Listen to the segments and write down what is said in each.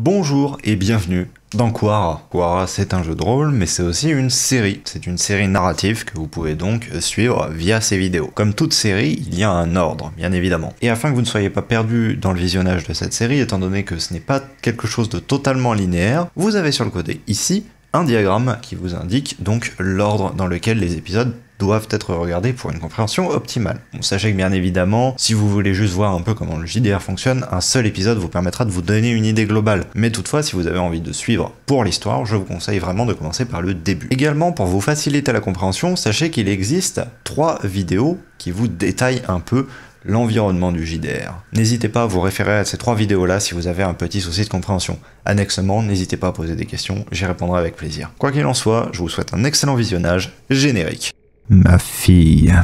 Bonjour et bienvenue dans Quara. Quara, c'est un jeu de rôle, mais c'est aussi une série. C'est une série narrative que vous pouvez donc suivre via ces vidéos. Comme toute série, il y a un ordre, bien évidemment. Et afin que vous ne soyez pas perdu dans le visionnage de cette série, étant donné que ce n'est pas quelque chose de totalement linéaire, vous avez sur le côté, ici, un diagramme qui vous indique donc l'ordre dans lequel les épisodes doivent être regardés pour une compréhension optimale. Bon, sachez que bien évidemment, si vous voulez juste voir un peu comment le JDR fonctionne, un seul épisode vous permettra de vous donner une idée globale. Mais toutefois, si vous avez envie de suivre pour l'histoire, je vous conseille vraiment de commencer par le début. Également, pour vous faciliter la compréhension, sachez qu'il existe 3 vidéos qui vous détaillent un peu l'environnement du JDR. N'hésitez pas à vous référer à ces 3 vidéos-là si vous avez un petit souci de compréhension. Annexement, n'hésitez pas à poser des questions, j'y répondrai avec plaisir. Quoi qu'il en soit, je vous souhaite un excellent visionnage générique. Ma fille,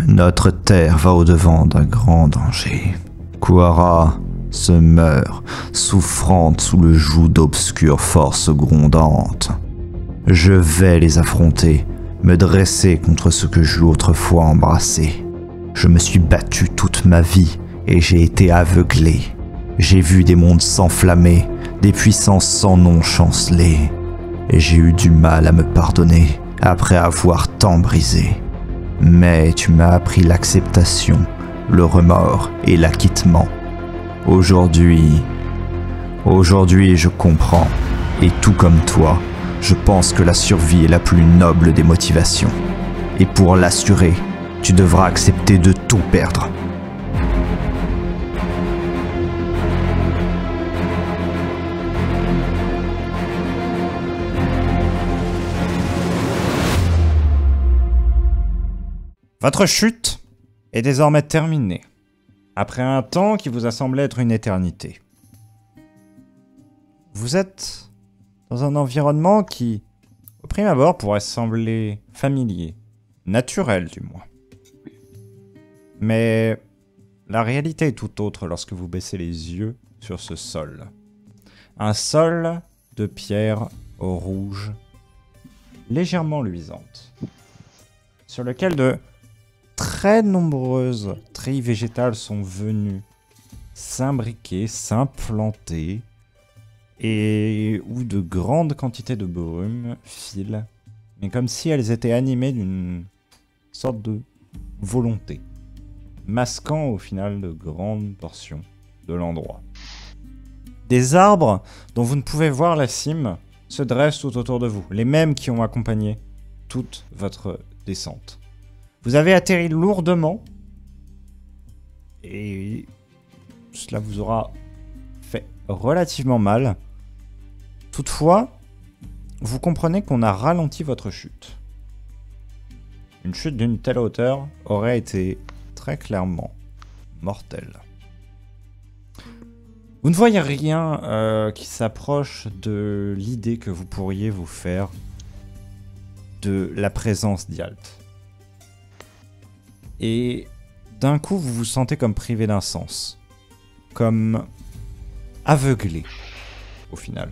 notre terre va au-devant d'un grand danger. Quara se meurt, souffrante sous le joug d'obscures forces grondantes. Je vais les affronter, me dresser contre ce que j'eus autrefois embrassé. Je me suis battu toute ma vie et j'ai été aveuglé. J'ai vu des mondes s'enflammer, des puissances sans nom chanceler. Et j'ai eu du mal à me pardonner après avoir tant brisé. Mais tu m'as appris l'acceptation, le remords et l'acquittement. Aujourd'hui, je comprends. Et tout comme toi, je pense que la survie est la plus noble des motivations. Et pour l'assurer, tu devras accepter de tout perdre. Votre chute est désormais terminée, après un temps qui vous a semblé être une éternité. Vous êtes dans un environnement qui, au prime abord, pourrait sembler familier, naturel du moins. Mais la réalité est tout autre lorsque vous baissez les yeux sur ce sol. Un sol de pierre rouge, légèrement luisante, sur lequel de très nombreuses trilles végétales sont venues s'imbriquer, s'implanter, et où de grandes quantités de brume filent, mais comme si elles étaient animées d'une sorte de volonté, masquant au final de grandes portions de l'endroit. Des arbres dont vous ne pouvez voir la cime se dressent tout autour de vous, les mêmes qui ont accompagné toute votre descente. Vous avez atterri lourdement et cela vous aura fait relativement mal. Toutefois, vous comprenez qu'on a ralenti votre chute. Une chute d'une telle hauteur aurait été très clairement mortelle. Vous ne voyez rien qui s'approche de l'idée que vous pourriez vous faire de la présence d'Yalt. Et d'un coup, vous vous sentez comme privé d'un sens. Comme aveuglé, au final.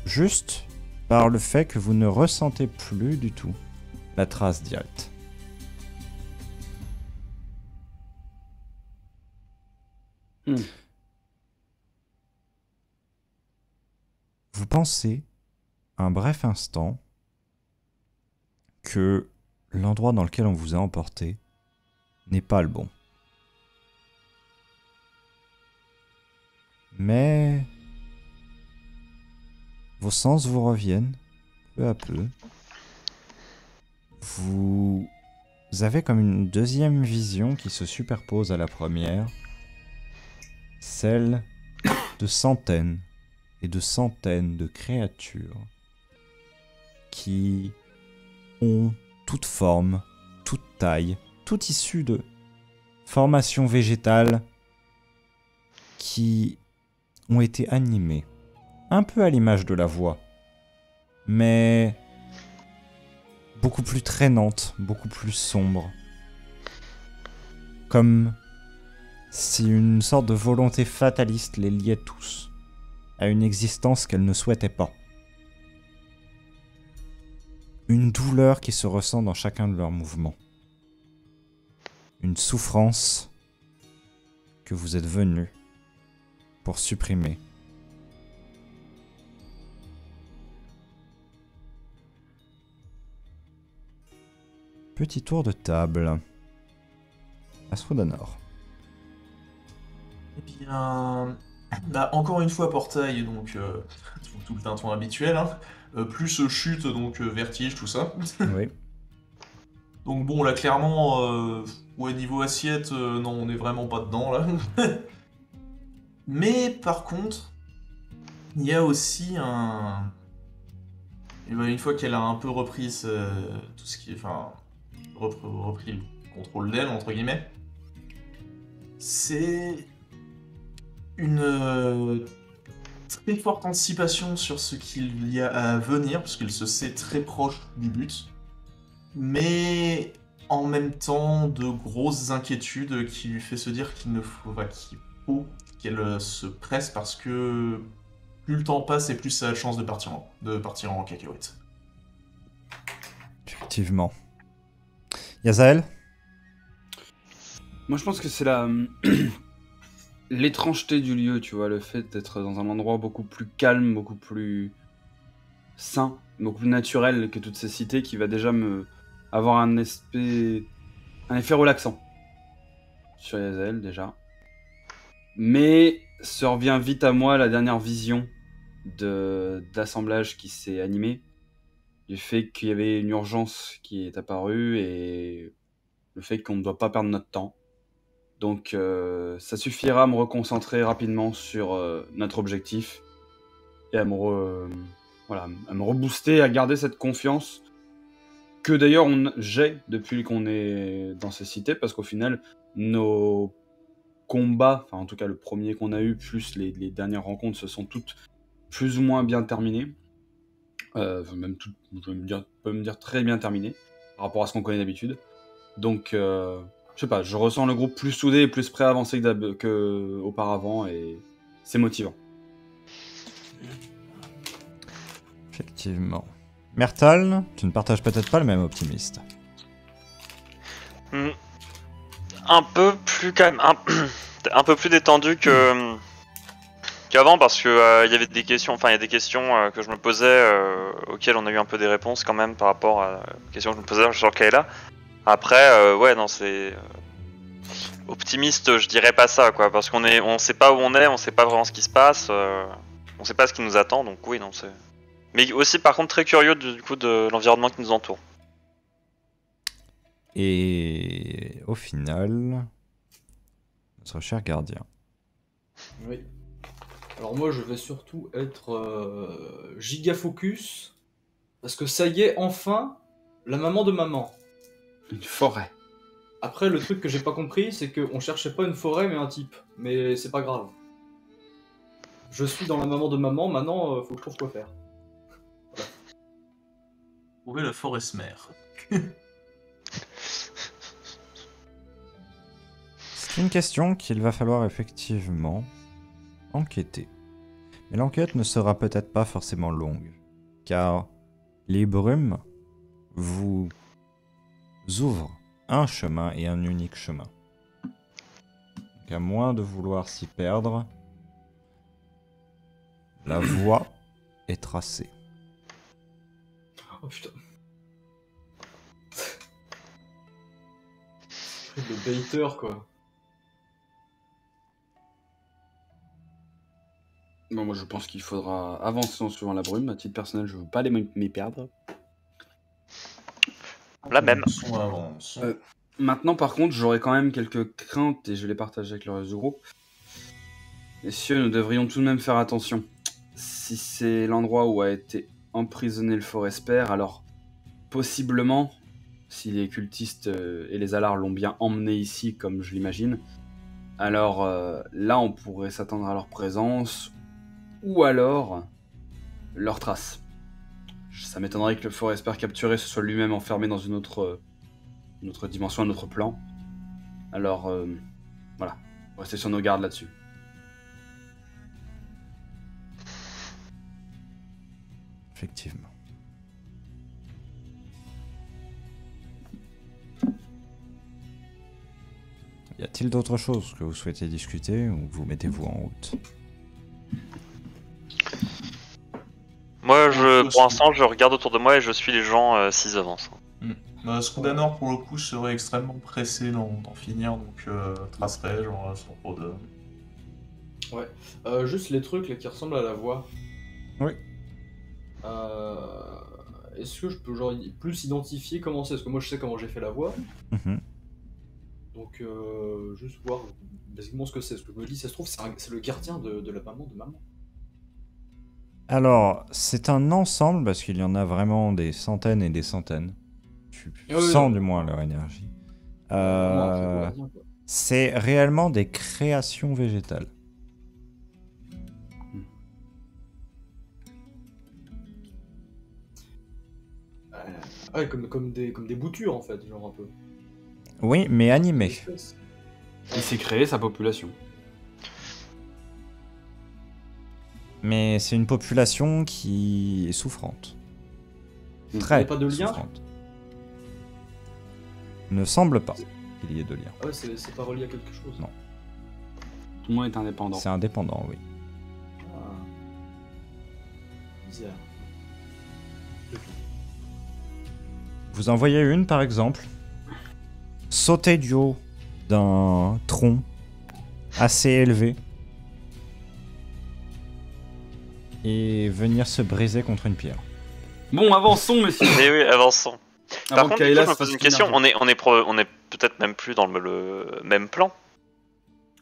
Juste par le fait que vous ne ressentez plus du tout la trace d'Yalt. Vous pensez, un bref instant, que l'endroit dans lequel on vous a emporté n'est pas le bon. Mais vos sens vous reviennent peu à peu. Vous avez comme une deuxième vision qui se superpose à la première, celle de centaines et de centaines de créatures qui ont toute forme, toute taille, toute issue de formations végétales qui ont été animées, un peu à l'image de la voix, mais beaucoup plus traînantes, beaucoup plus sombres, comme si une sorte de volonté fataliste les liait tous à une existence qu'elles ne souhaitaient pas. Une douleur qui se ressent dans chacun de leurs mouvements. Une souffrance que vous êtes venu pour supprimer. Petit tour de table. Astrodanor. Eh bien, bah, encore une fois portail, donc tout le tintouin habituel, hein. Plus chute, donc vertige, tout ça. Oui. Donc bon, là clairement, ouais, niveau assiette, non, on est vraiment pas dedans là. Mais par contre, il y a aussi un... Et ben, une fois qu'elle a un peu repris tout ce qui est... Enfin, repris le contrôle d'elle, entre guillemets, c'est une très forte anticipation sur ce qu'il y a à venir, parce qu'elle se sait très proche du but, mais en même temps de grosses inquiétudes qui lui fait se dire qu'il faut qu'elle se presse, parce que plus le temps passe et plus ça a de chance de partir en cacahuète. Effectivement. Yazael? Moi, je pense que c'est la l'étrangeté du lieu, tu vois, le fait d'être dans un endroit beaucoup plus calme, beaucoup plus sain, beaucoup plus naturel que toutes ces cités, qui va déjà me avoir un effet relaxant sur Yazael déjà. Mais se revient vite à moi la dernière vision d'assemblage qui s'est animée, du fait qu'il y avait une urgence qui est apparue et le fait qu'on ne doit pas perdre notre temps. Donc ça suffira à me reconcentrer rapidement sur notre objectif et à me rebooster, à garder cette confiance que d'ailleurs j'ai depuis qu'on est dans ces cités, parce qu'au final, nos combats, enfin en tout cas le premier qu'on a eu, plus les dernières rencontres, se sont toutes plus ou moins bien terminées. Même tout, je peux me dire très bien terminées par rapport à ce qu'on connaît d'habitude. Donc, je sais pas, je ressens le groupe plus soudé et plus prêt à avancer qu'auparavant, et c'est motivant. Effectivement. Mertal, tu ne partages peut-être pas le même optimiste. Un peu plus quand même, un peu plus détendu qu'avant, parce que il y avait des questions, enfin il y a des questions que je me posais, auxquelles on a eu un peu des réponses quand même par rapport à aux questions que je me posais sur Kayla. Après, ouais, non, c'est optimiste, je dirais pas ça, quoi, parce on sait pas où on est, on sait pas vraiment ce qui se passe, on sait pas ce qui nous attend, donc oui, non, c'est. Mais aussi, par contre, très curieux du coup de l'environnement qui nous entoure. Et au final, notre cher gardien. Oui. Alors moi, je vais surtout être giga focus, parce que ça y est, enfin, la maman de maman. Une forêt. Après, le truc que j'ai pas compris, c'est qu'on cherchait pas une forêt, mais un type. Mais c'est pas grave. Je suis dans la maman de maman, maintenant, faut que je trouve quoi faire. Voilà. Trouver la forest mère. C'est une question qu'il va falloir effectivement enquêter. Mais l'enquête ne sera peut-être pas forcément longue, car les brumes vous ouvrent un chemin et un unique chemin. Donc à moins de vouloir s'y perdre, la voie est tracée. Oh putain. Le baiter, quoi. Bon, moi je pense qu'il faudra avancer en suivant la brume. À titre personnel, je veux pas m'y perdre. La même. Maintenant, par contre, j'aurais quand même quelques craintes et je les partage avec le reste du groupe. Messieurs, nous devrions tout de même faire attention. Si c'est l'endroit où a été emprisonné le Forespère, alors possiblement, si les cultistes et les Alars l'ont bien emmené ici, comme je l'imagine, alors là, on pourrait s'attendre à leur présence, ou alors leur trace. Ça m'étonnerait que le Forespère capturé se soit lui-même enfermé dans une autre dimension, un autre plan. Alors, voilà, restez sur nos gardes là-dessus. Effectivement. Y a-t-il d'autres choses que vous souhaitez discuter ou vous mettez-vous en route? pour l'instant, je regarde autour de moi et je suis les gens s'ils avancent. Scrudanor, pour le coup, serait extrêmement pressé d'en finir, donc tracerait, genre, sans trop de... Juste les trucs là, qui ressemblent à la voix. Oui. Est-ce que je peux genre plus identifier comment c'est? Parce que moi je sais comment j'ai fait la voix. Mhm. Donc juste voir basiquement ce que c'est. Parce que je me dis, ça se trouve, c'est le gardien de la maman de maman. Alors, c'est un ensemble, parce qu'il y en a vraiment des centaines et des centaines. Tu Oui, sens oui. du moins leur énergie. Vraiment un très gros gardien, quoi. C'est réellement des créations végétales. Ouais, comme des boutures en fait, genre un peu. Oui, mais animées. Espèce. Il s'est créé sa population. Mais c'est une population qui est souffrante. Il n'y Très a pas de lien? souffrante. Ne semble pas qu'il y ait de lien. Ah ouais, c'est pas relié à quelque chose. Non. Tout le monde est indépendant. C'est indépendant, oui. Ah. Bizarre. Vous en voyez une, par exemple, sauter du haut d'un tronc assez élevé et venir se briser contre une pierre. Bon, avançons, messieurs. Mais oui, avançons. Par Avant contre, que du coup, Kayla je me se pose fasse une question. finir. On est peut-être même plus dans le même plan.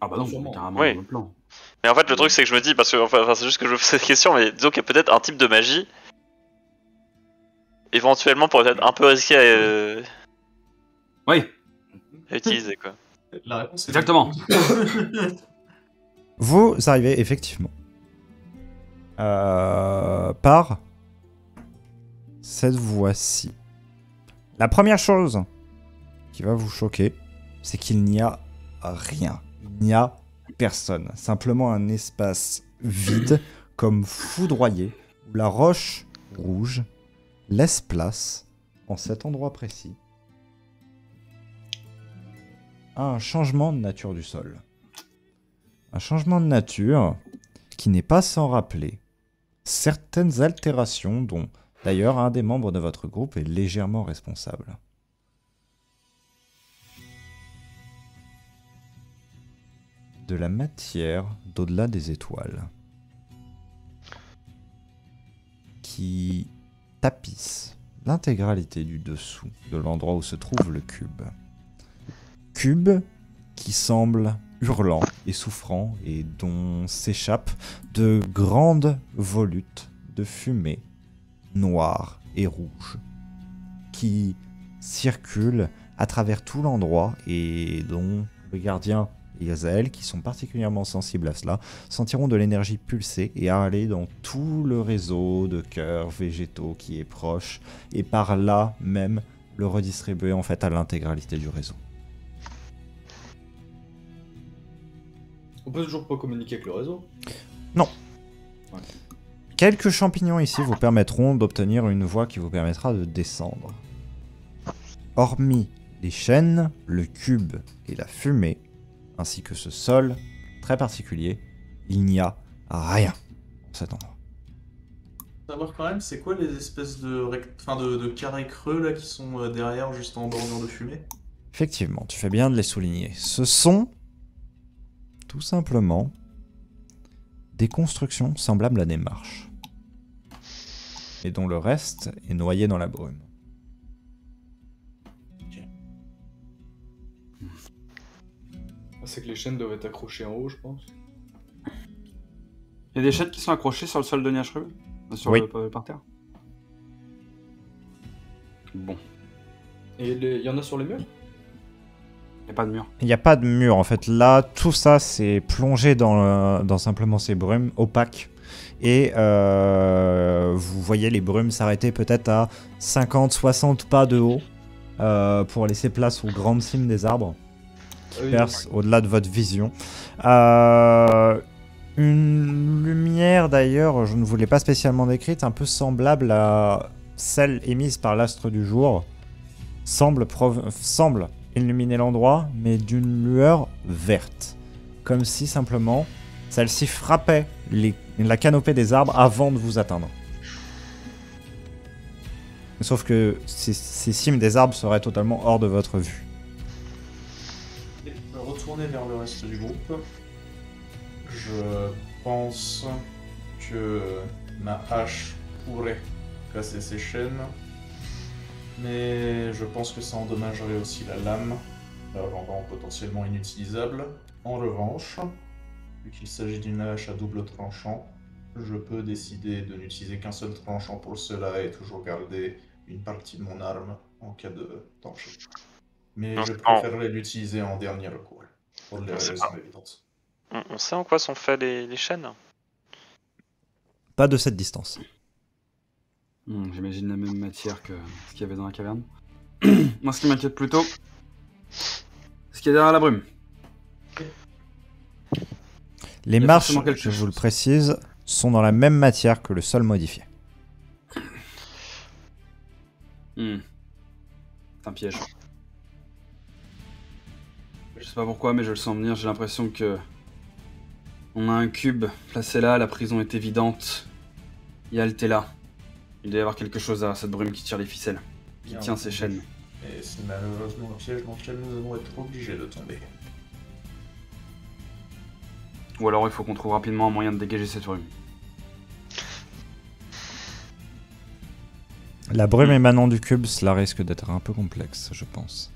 Ah bah non, Sûrement. carrément Oui. dans le plan. Mais en fait, le truc, c'est que je me dis, parce que enfin, c'est juste que je me pose cette question, mais disons qu'il y a peut-être un type de magie, éventuellement, pourrait être un peu risqué Oui, à utiliser, quoi. La réponse est... exactement. Vous arrivez effectivement par cette voie-ci. La première chose qui va vous choquer, c'est qu'il n'y a rien. Il n'y a personne. Simplement un espace vide, comme foudroyé, où la roche rouge laisse place, en cet endroit précis, à un changement de nature du sol. Un changement de nature qui n'est pas sans rappeler certaines altérations dont d'ailleurs un des membres de votre groupe est légèrement responsable. De la matière d'au-delà des étoiles qui tapisse l'intégralité du dessous de l'endroit où se trouve le cube. Cube qui semble hurlant et souffrant et dont s'échappent de grandes volutes de fumée noire et rouge qui circulent à travers tout l'endroit et dont le gardien et Yazael, qui sont particulièrement sensibles à cela, sentiront de l'énergie pulser et aller dans tout le réseau de cœurs végétaux qui est proche et par là même le redistribuer en fait à l'intégralité du réseau. On peut toujours pas communiquer avec le réseau. Quelques champignons ici vous permettront d'obtenir une voie qui vous permettra de descendre. Hormis les chênes, le cube et la fumée, ainsi que ce sol très particulier, il n'y a rien dans cet endroit. Savoir quand même, c'est quoi les espèces de carrés creux là qui sont derrière, juste en bordure de fumée? Effectivement, tu fais bien de les souligner. Ce sont tout simplement des constructions semblables à des marches, et dont le reste est noyé dans la brume. C'est que les chaînes doivent être accrochées en haut, je pense. Il y a des chaînes qui sont accrochées sur le sol de Niachereux sur Oui. par terre. Bon, Et il y en a sur les murs? il n'y a pas de mur. Il n'y a pas de mur en fait. Là, tout ça c'est plongé dans simplement ces brumes opaques. Et vous voyez les brumes s'arrêter peut-être à 50-60 pas de haut pour laisser place aux grandes cimes des arbres qui percent au-delà de votre vision. Une lumière d'ailleurs, je ne vous l'ai pas spécialement décrite, un peu semblable à celle émise par l'astre du jour, semble illuminer l'endroit, mais d'une lueur verte. Comme si simplement celle-ci frappait la canopée des arbres avant de vous atteindre. Sauf que ces cimes des arbres seraient totalement hors de votre vue. Et retourner vers le reste du groupe. Je pense que ma hache pourrait casser ces chaînes. Mais je pense que ça endommagerait aussi la lame, la rendant potentiellement inutilisable. En revanche, vu qu'il s'agit d'une hache à double tranchant, je peux décider de n'utiliser qu'un seul tranchant pour cela et toujours garder une partie de mon arme en cas de danger. Mais je préférerais l'utiliser en dernier recours, pour les raisons évidentes. On sait en quoi sont faits les chaînes? Pas de cette distance. J'imagine la même matière que ce qu'il y avait dans la caverne. Moi, ce qui m'inquiète plutôt, c'est ce qu'il y a derrière la brume. Les marches, je vous le précise, sont dans la même matière que le sol modifié. C'est un piège. Je sais pas pourquoi, mais je le sens venir. J'ai l'impression que on a un cube placé là, la prison est évidente. Yalt est là. Il doit y avoir quelque chose à cette brume qui tire les ficelles, qui tient ses chaînes. Et c'est malheureusement un piège dans lequel nous allons être obligés de tomber. Ou alors il faut qu'on trouve rapidement un moyen de dégager cette brume. La brume émanant du cube, cela risque d'être un peu complexe, je pense.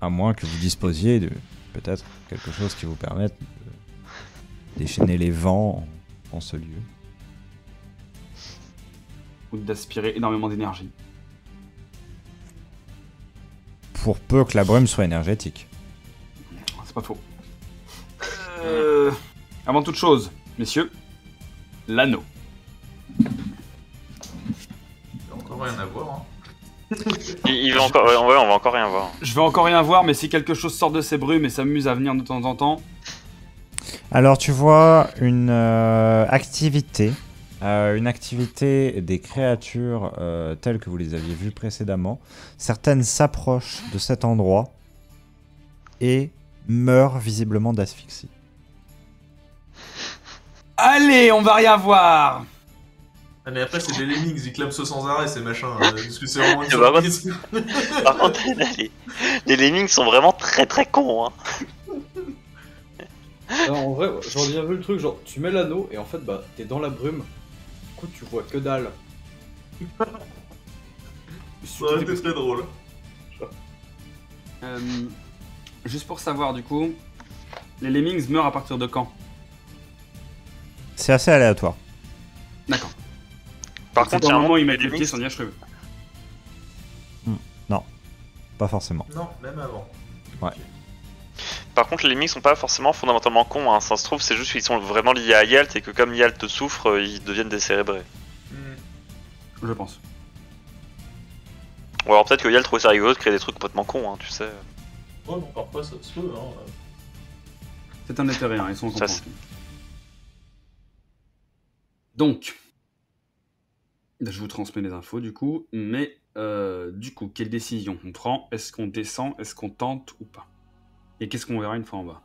À moins que vous disposiez de peut-être quelque chose qui vous permette de déchaîner les vents en ce lieu. Ou d'aspirer énormément d'énergie. Pour peu que la brume soit énergétique. C'est pas faux. Avant toute chose, messieurs, l'anneau. Il y a encore rien à voir. Hein. Il va encore, ouais, on va encore rien voir. Je vais encore rien voir, mais si quelque chose sort de ces brumes et s'amuse à venir de temps en temps... Alors tu vois une activité des créatures telles que vous les aviez vues précédemment. Certaines s'approchent de cet endroit et meurent visiblement d'asphyxie. Allez, on va rien voir. Ah mais après c'est des lemmings, ils clament sans arrêt ces machins, parce que c'est vraiment une Par contre- surprise. Par contre, les lemmings sont vraiment très très cons. Hein. Alors, en vrai, j'aurais bien vu le truc, genre tu mets l'anneau et en fait bah t'es dans la brume, du coup tu vois que dalle. Ça aurait été très drôle. Juste pour savoir du coup, les lemmings meurent à partir de quand? C'est assez aléatoire. D'accord. Par C'est contre, il y au a un moment où ils moment mettent les pieds sur Niège-Cheveux. Pas forcément. Non, même avant. Par contre, les lemmings sont pas forcément fondamentalement cons. Hein. Ça se trouve, c'est juste qu'ils sont vraiment liés à Yalt et que comme Yalt souffre, ils deviennent décérébrés. Je pense. Ou alors peut-être que Yalt trouve ça rigolo de créer des trucs complètement cons, hein, tu sais. Oh non, parfois ça se peut, hein. C'est un intérêt, hein, ils sont en Ça, compréhension. Donc, je vous transmets les infos du coup, mais du coup, quelle décision on prend? Est-ce qu'on descend? Est-ce qu'on tente ou pas? Et qu'est-ce qu'on verra une fois en bas?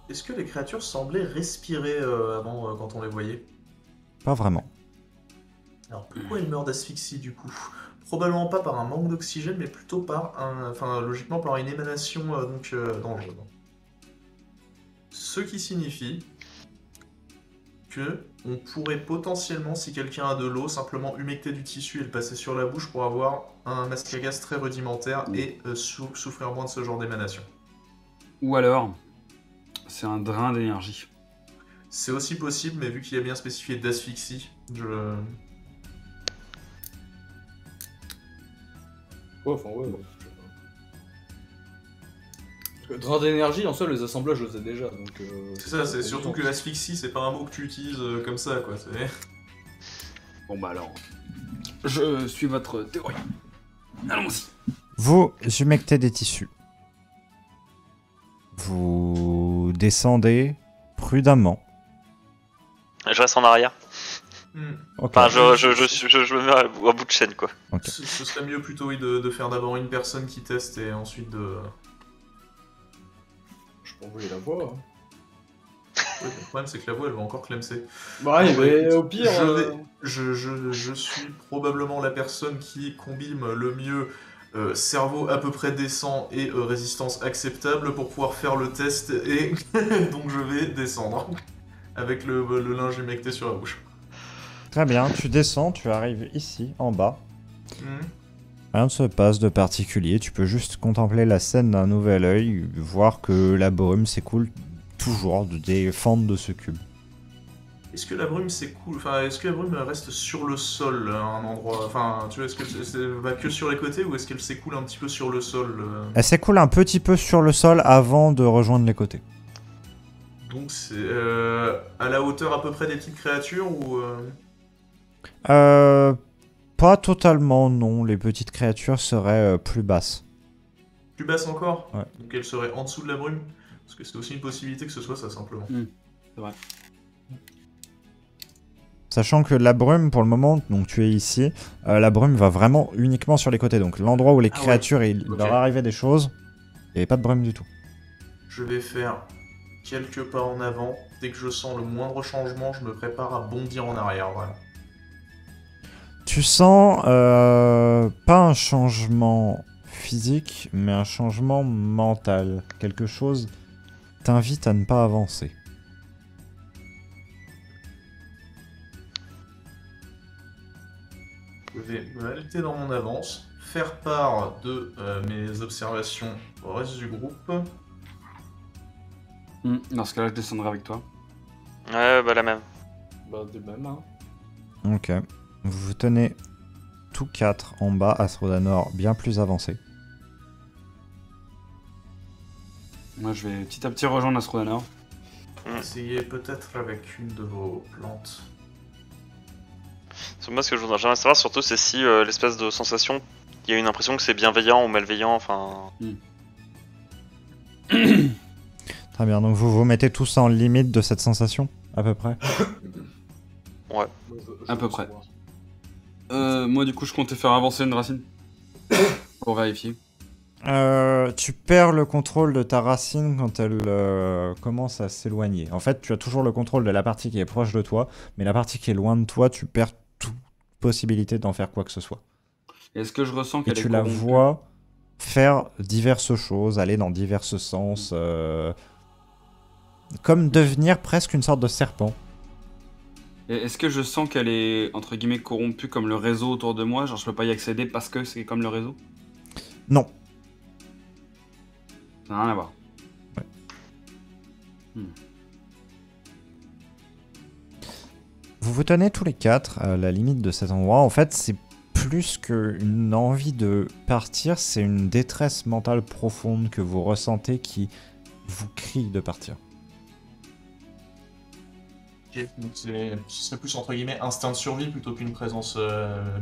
Est-ce que les créatures semblaient respirer avant quand on les voyait? Pas vraiment. Alors pourquoi ils meurent d'asphyxie du coup? Probablement pas par un manque d'oxygène, mais plutôt par logiquement par une émanation dangereuse. Ce qui signifie que on pourrait potentiellement, si quelqu'un a de l'eau, simplement humecter du tissu et le passer sur la bouche pour avoir un masque à gaz très rudimentaire et souffrir moins de ce genre d'émanation. Ou alors, c'est un drain d'énergie. C'est aussi possible, mais vu qu'il est bien spécifié d'asphyxie, Ouais, enfin ouais. Parce que drain d'énergie, en soi, les assemblages, je le sais déjà, donc... c'est ça, c'est surtout que asphyxie, c'est pas un mot que tu utilises comme ça, quoi. Bon bah alors, je suis votre théorie. Allons-y. Vous humectez des tissus. Vous descendez prudemment. Je reste en arrière. Ok. Enfin, je me mets à bout de chaîne, quoi. Ok. Ce serait mieux plutôt oui, de faire d'abord une personne qui teste et ensuite de... Je peux envoyer la voix, hein. Le problème, c'est que la voix, elle va encore clemser. Bah, Non, mais écoute, au pire. je suis probablement la personne qui combine le mieux cerveau à peu près décent et résistance acceptable pour pouvoir faire le test, et donc je vais descendre avec le linge humecté sur la bouche. Très bien, tu descends, tu arrives ici, en bas. Mhm. Rien ne se passe de particulier, tu peux juste contempler la scène d'un nouvel œil, voir que la brume s'écoule toujours des fentes de ce cube. Est-ce que la brume s'écoule, enfin, est-ce que la brume reste sur le sol à un endroit, enfin, tu vois, est-ce qu'elle va que sur les côtés ou est-ce qu'elle s'écoule un petit peu sur le sol Elle s'écoule un petit peu sur le sol avant de rejoindre les côtés. Donc c'est à la hauteur à peu près des petites créatures ou Pas totalement, non. Les petites créatures seraient plus basses. plus basse encore? Ouais. Donc elle serait en dessous de la brume? Parce que c'est aussi une possibilité que ce soit ça, simplement. C'est vrai. Sachant que la brume, pour le moment, donc tu es ici, la brume va vraiment uniquement sur les côtés. Donc l'endroit où les Ah créatures, ouais. il Ok. leur arrivait des choses, il n'y avait pas de brume du tout. Je vais faire quelques pas en avant. Dès que je sens le moindre changement, je me prépare à bondir en arrière, voilà. Tu sens pas un changement physique, mais un changement mental. Quelque chose t'invite à ne pas avancer. Je vais me halter dans mon avance, faire part de mes observations au reste du groupe. Dans ce cas-là, je descendrai avec toi. Ouais, bah la même. Bah, de même, hein. Ok. Vous vous tenez tous quatre en bas, Astrodanor bien plus avancé. Moi, je vais petit à petit rejoindre Astrodanor. Essayez peut-être avec une de vos plantes. Parce que moi, ce que je voudrais j'aimerais savoir surtout, c'est si l'espèce de sensation, il y a une impression que c'est bienveillant ou malveillant, enfin... Très bien, donc vous vous mettez tous en limite de cette sensation, à peu près. Moi, je À peu veux près. savoir. Moi, du coup, je comptais faire avancer une racine. Pour vérifier. Tu perds le contrôle de ta racine quand elle commence à s'éloigner. En fait, tu as toujours le contrôle de la partie qui est proche de toi, mais la partie qui est loin de toi, tu perds toute possibilité d'en faire quoi que ce soit. Est-ce que je ressens Et qu'elle est tu la corrompue vois faire diverses choses, aller dans divers sens, comme devenir presque une sorte de serpent. Et est-ce que je sens qu'elle est, entre guillemets, corrompue comme le réseau autour de moi? Genre, je peux pas y accéder parce que c'est comme le réseau? Non. Ça n'a rien à voir. Vous vous tenez tous les quatre à la limite de cet endroit. En fait, c'est plus qu'une envie de partir, c'est une détresse mentale profonde que vous ressentez qui vous crie de partir. Ok, donc ce serait plus entre guillemets instinct de survie plutôt qu'une présence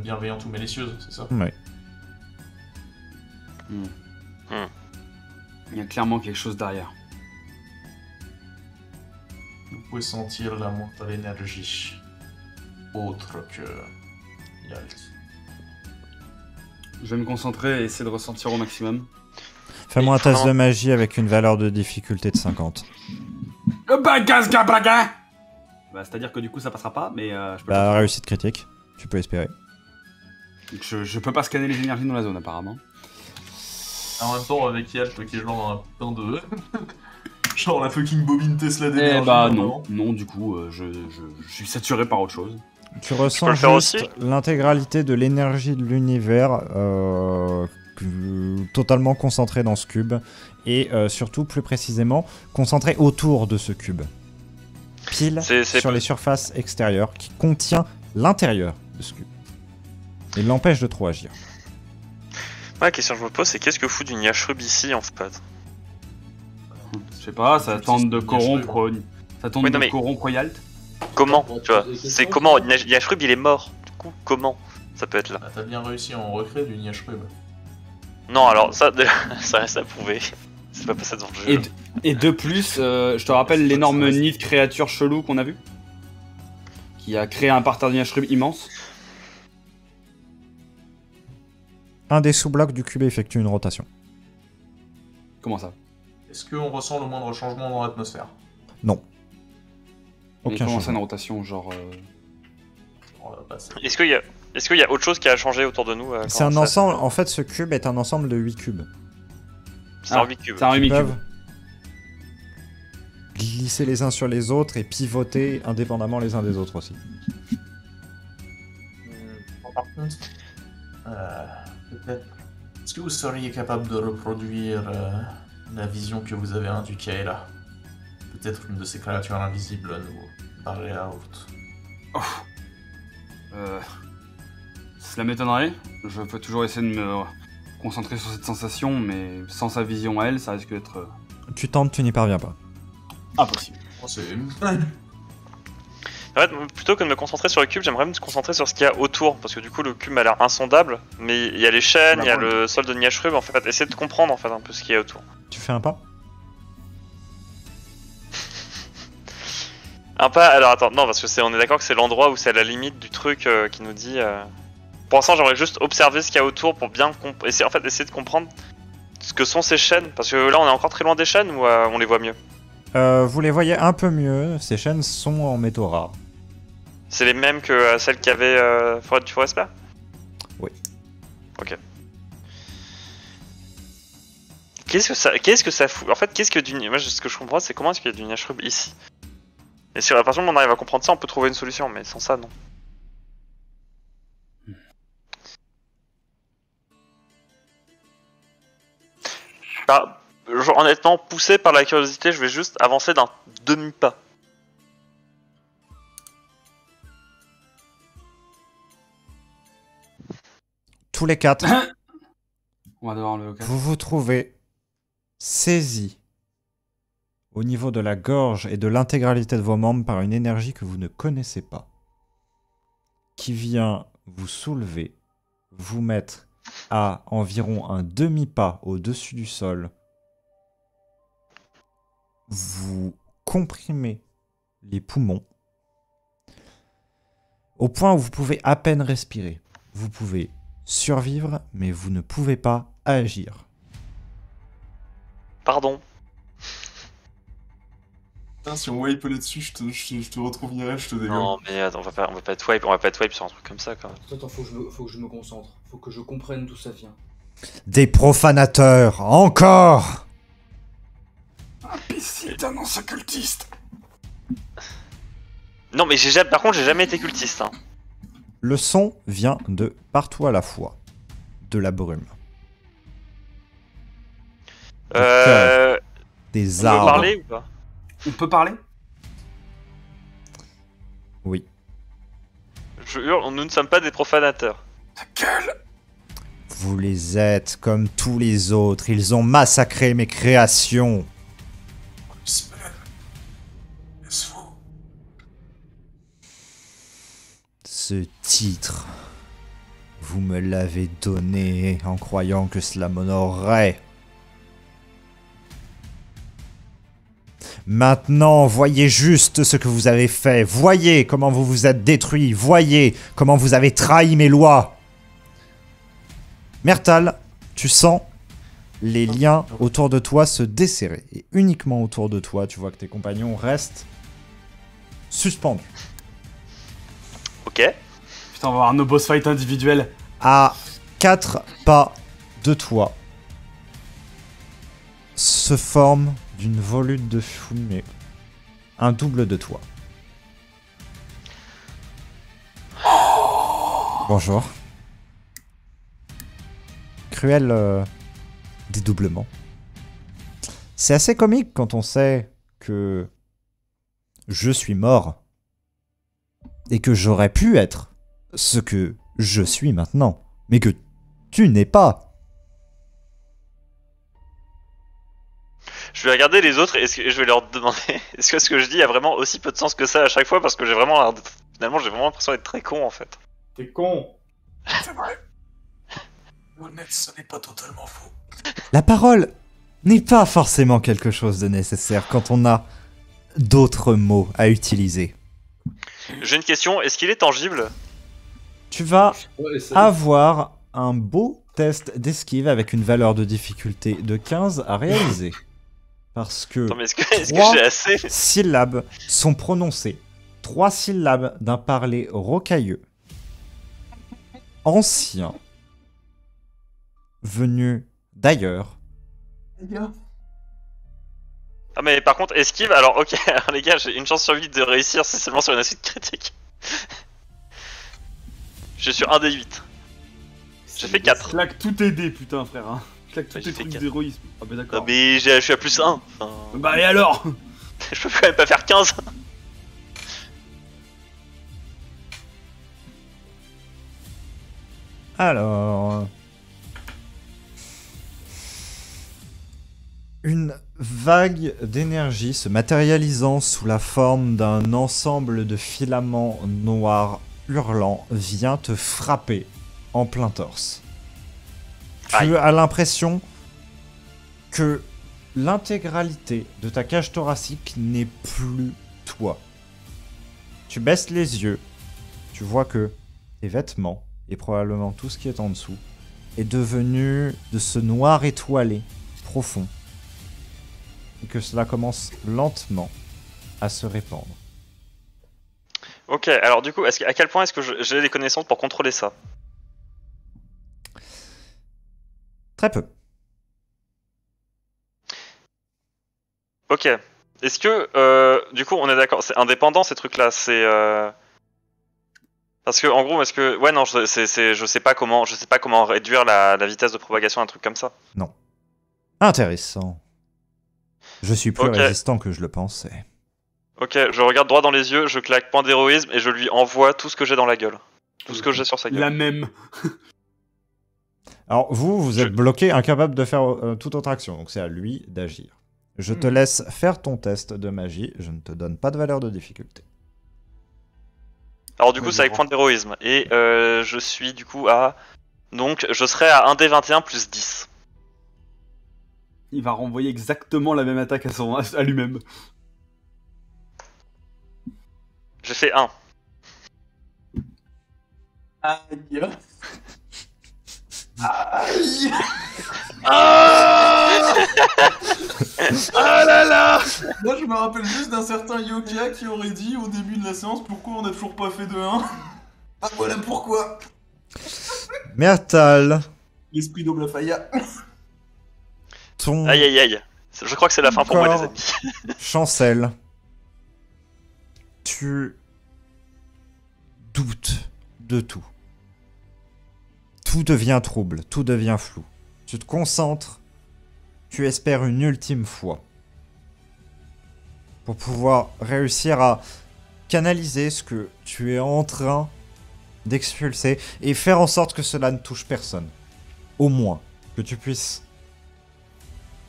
bienveillante ou malicieuse, c'est ça? Ouais. Il y a clairement quelque chose derrière. Vous pouvez sentir la moindre énergie autre que Yalt. Je vais me concentrer et essayer de ressentir au maximum. Fais-moi un Et test comment- de magie avec une valeur de difficulté de 50. Bah, c'est-à-dire que du coup, ça passera pas, mais je peux Bah, pas. réussite critique. Tu peux espérer. Donc, je peux pas scanner les énergies dans la zone, apparemment. En même temps, avec Yalt qui est genre un putain de. genre la fucking bobine Tesla Eh d'énergie. bah, vraiment. non, du coup, je suis saturé par autre chose. Tu ressens le faire juste aussi l'intégralité de l'énergie de l'univers totalement concentrée dans ce cube et surtout plus précisément concentrée autour de ce cube. Pile C'est- sur les surfaces extérieures qui contient l'intérieur de ce cube. Et l'empêche de trop agir. Ouais, la question que je me pose, c'est qu'est-ce que fout du Niashrub ici, en fait? Je sais pas, ça Je tente sais de ce que corrompre. Ça tente Oui, de non, mais- corrompre Yalt. Comment, Bon, tu vois? des questions, C'est comment? tu- Niashrub, il est mort. Du coup, comment ça peut être là? Ah, t'as bien réussi à en recréer du Niashrub. Non, alors, ça, ça reste à prouver. C'est pas passé dans le jeu. Et de plus, je te rappelle l'énorme nid de créature chelou qu'on a vu, qui a créé un parterre de Niashrub immense. Un des sous-blocs du cube effectue une rotation. Comment ça? Est-ce qu'on ressent le moindre changement dans l'atmosphère? Non. Mais Aucun comment ça, une changement. rotation, genre... On va passer. Est-ce qu'il y a autre chose qui a changé autour de nous C'est un ensemble, en fait ce cube est un ensemble de 8 cubes. C'est un Rubik's Cube. C'est un Qui Rubik's Cube. peuvent glisser les uns sur les autres et pivoter indépendamment les uns des autres aussi. Par contre, peut-être. Est-ce que vous seriez capable de reproduire la vision que vous avez indiquée là? Peut-être une de ces créatures invisibles nous parler out. Cela m'étonnerait. Je peux toujours essayer de me concentrer sur cette sensation, mais sans sa vision à elle, ça risque d'être Tu tentes, tu n'y parviens pas. impossible. Oh, c'est. En fait, plutôt que de me concentrer sur le cube, j'aimerais me concentrer sur ce qu'il y a autour, parce que du coup le cube m'a l'air insondable, mais il y a les chaînes, il y a le sol de Niashrub, en fait, essayer de comprendre en fait un peu ce qu'il y a autour. Tu fais un pas? Un pas, alors attends, non, parce que on est d'accord que c'est l'endroit où c'est à la limite du truc qui nous dit... Pour l'instant, j'aimerais juste observer ce qu'il y a autour pour bien essayer de comprendre ce que sont ces chaînes, parce que là on est encore très loin des chaînes ou on les voit mieux? Vous les voyez un peu mieux, ces chaînes sont en métaux rares. C'est les mêmes que celles qu'il y avait Forêt du Forespère? Oui. Ok. Qu'est-ce que ça fout? En fait, moi, ce que je comprends, c'est comment est-ce qu'il y a du Niashrub ici? Et si à partir du moment où on arrive à comprendre ça, on peut trouver une solution, mais sans ça, non. Bah, honnêtement, poussé par la curiosité, je vais juste avancer d'un demi-pas. Tous les quatre, On va devoir le local. vous vous trouvez saisis au niveau de la gorge et de l'intégralité de vos membres par une énergie que vous ne connaissez pas, qui vient vous soulever, vous mettre à environ un demi-pas au-dessus du sol, vous comprimez les poumons, au point où vous pouvez à peine respirer. Vous pouvez survivre, mais vous ne pouvez pas agir. Pardon. Putain, si on wipe là-dessus, je te retrouve IRL, je te dégueule. Non, mais attends, on va pas être wipe sur un truc comme ça, quand même. Attends, faut que je me concentre. Faut que je comprenne d'où ça vient. Des profanateurs, encore! Imbécile d'annonce occultiste. Non, mais par contre, j'ai jamais été cultiste, hein. Le son vient de partout à la fois. De la brume, On des peut arbres. parler ou pas? On peut parler? Oui. Je hurle, nous ne sommes pas des profanateurs. Ta gueule! Vous les êtes comme tous les autres. Ils ont massacré mes créations. Ce titre, vous me l'avez donné en croyant que cela m'honorerait. Maintenant, voyez juste ce que vous avez fait. Voyez comment vous vous êtes détruit. Voyez comment vous avez trahi mes lois. Mertal, tu sens les liens autour de toi se desserrer. Et uniquement autour de toi, tu vois que tes compagnons restent suspendus. Ok. Putain, on va avoir nos boss fight individuels. À 4 pas de toi se forme d'une volute de fumée un double de toi. Bonjour. Cruel dédoublement. C'est assez comique quand on sait que je suis mort et que j'aurais pu être ce que je suis maintenant, mais que tu n'es pas. Je vais regarder les autres et je vais leur demander est-ce que ce que je dis a vraiment aussi peu de sens que ça à chaque fois, parce que finalement j'ai vraiment l'impression d'être très con en fait. T'es con. C'est vrai. Honnête, ce n'est pas totalement faux. La parole n'est pas forcément quelque chose de nécessaire quand on a d'autres mots à utiliser. J'ai une question, est-ce qu'il est tangible? Tu vas Ouais, ça. avoir un beau test d'esquive avec une valeur de difficulté de 15 à réaliser. Parce que Non mais est-ce que Trois. j'ai assez? syllabes sont prononcées 3 syllabes d'un parler rocailleux, ancien, venu d'ailleurs. Ah mais par contre esquive, alors ok, alors, les gars, j'ai une chance sur 8 de réussir, c'est seulement sur une assiette critique. Je suis sur 1 des 8. J'ai fait 4. Claque tous tes dés, putain, frère. Hein. Claque tous Ouais, tes j'ai fait trucs 4. d'héroïsme. Ah bah d'accord. Non mais je suis à plus 1. Enfin, Bah et alors? je peux quand même pas faire 15. Alors... Une vague d'énergie se matérialisant sous la forme d'un ensemble de filaments noirs hurlants vient te frapper en plein torse. Aïe. Tu as l'impression que l'intégralité de ta cage thoracique n'est plus toi. Tu baisses les yeux, tu vois que tes vêtements et probablement tout ce qui est en dessous est devenu de ce noir étoilé profond. Et que cela commence lentement à se répandre. Ok, alors du coup, à quel point est-ce que j'ai les connaissances pour contrôler ça? Très peu. Ok. Est-ce que, du coup, on est d'accord, c'est indépendant ces trucs-là, c'est... Parce que, en gros, est-ce que... Ouais, non, je sais pas comment réduire la vitesse de propagation, un truc comme ça. Non. Intéressant. Je suis plus Ok. résistant que je le pensais. Ok, je regarde droit dans les yeux, je claque point d'héroïsme et je lui envoie tout ce que j'ai dans la gueule. Tout ce que j'ai sur sa gueule. La même. Alors, vous êtes bloqué, incapable de faire toute autre action. Donc, c'est à lui d'agir. Je te laisse faire ton test de magie. Je ne te donne pas de valeur de difficulté. Alors du coup, c'est avec point d'héroïsme. Et je suis du coup à... Donc, je serai à 1d21 plus 10. Il va renvoyer exactement la même attaque à lui-même. J'ai fait 1. Aïe. Aïe. Ah là là. Moi je me rappelle juste d'un certain Yokia qui aurait dit au début de la séance pourquoi on a toujours pas fait de 1. Ah voilà pourquoi. Mertal, L'esprit d'Oblafaya. ton Aïe aïe aïe. Je crois que c'est la fin pour moi les corps amis. chancelle. Tu doutes de tout. Tout devient trouble, tout devient flou. Tu te concentres, tu espères une ultime fois pour pouvoir réussir à canaliser ce que tu es en train d'expulser et faire en sorte que cela ne touche personne. Au moins, que tu puisses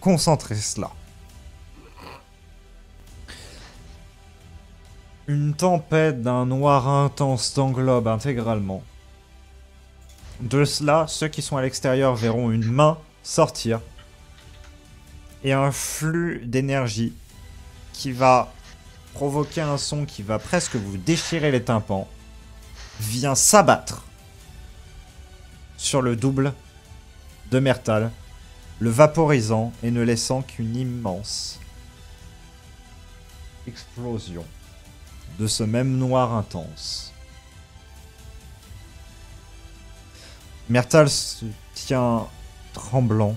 concentrer cela. Une tempête d'un noir intense t'englobe intégralement. De cela, ceux qui sont à l'extérieur verront une main sortir et un flux d'énergie qui va provoquer un son qui va presque vous déchirer les tympans vient s'abattre sur le double de Mertal, le vaporisant et ne laissant qu'une immense explosion de ce même noir intense. Mertal se tient tremblant,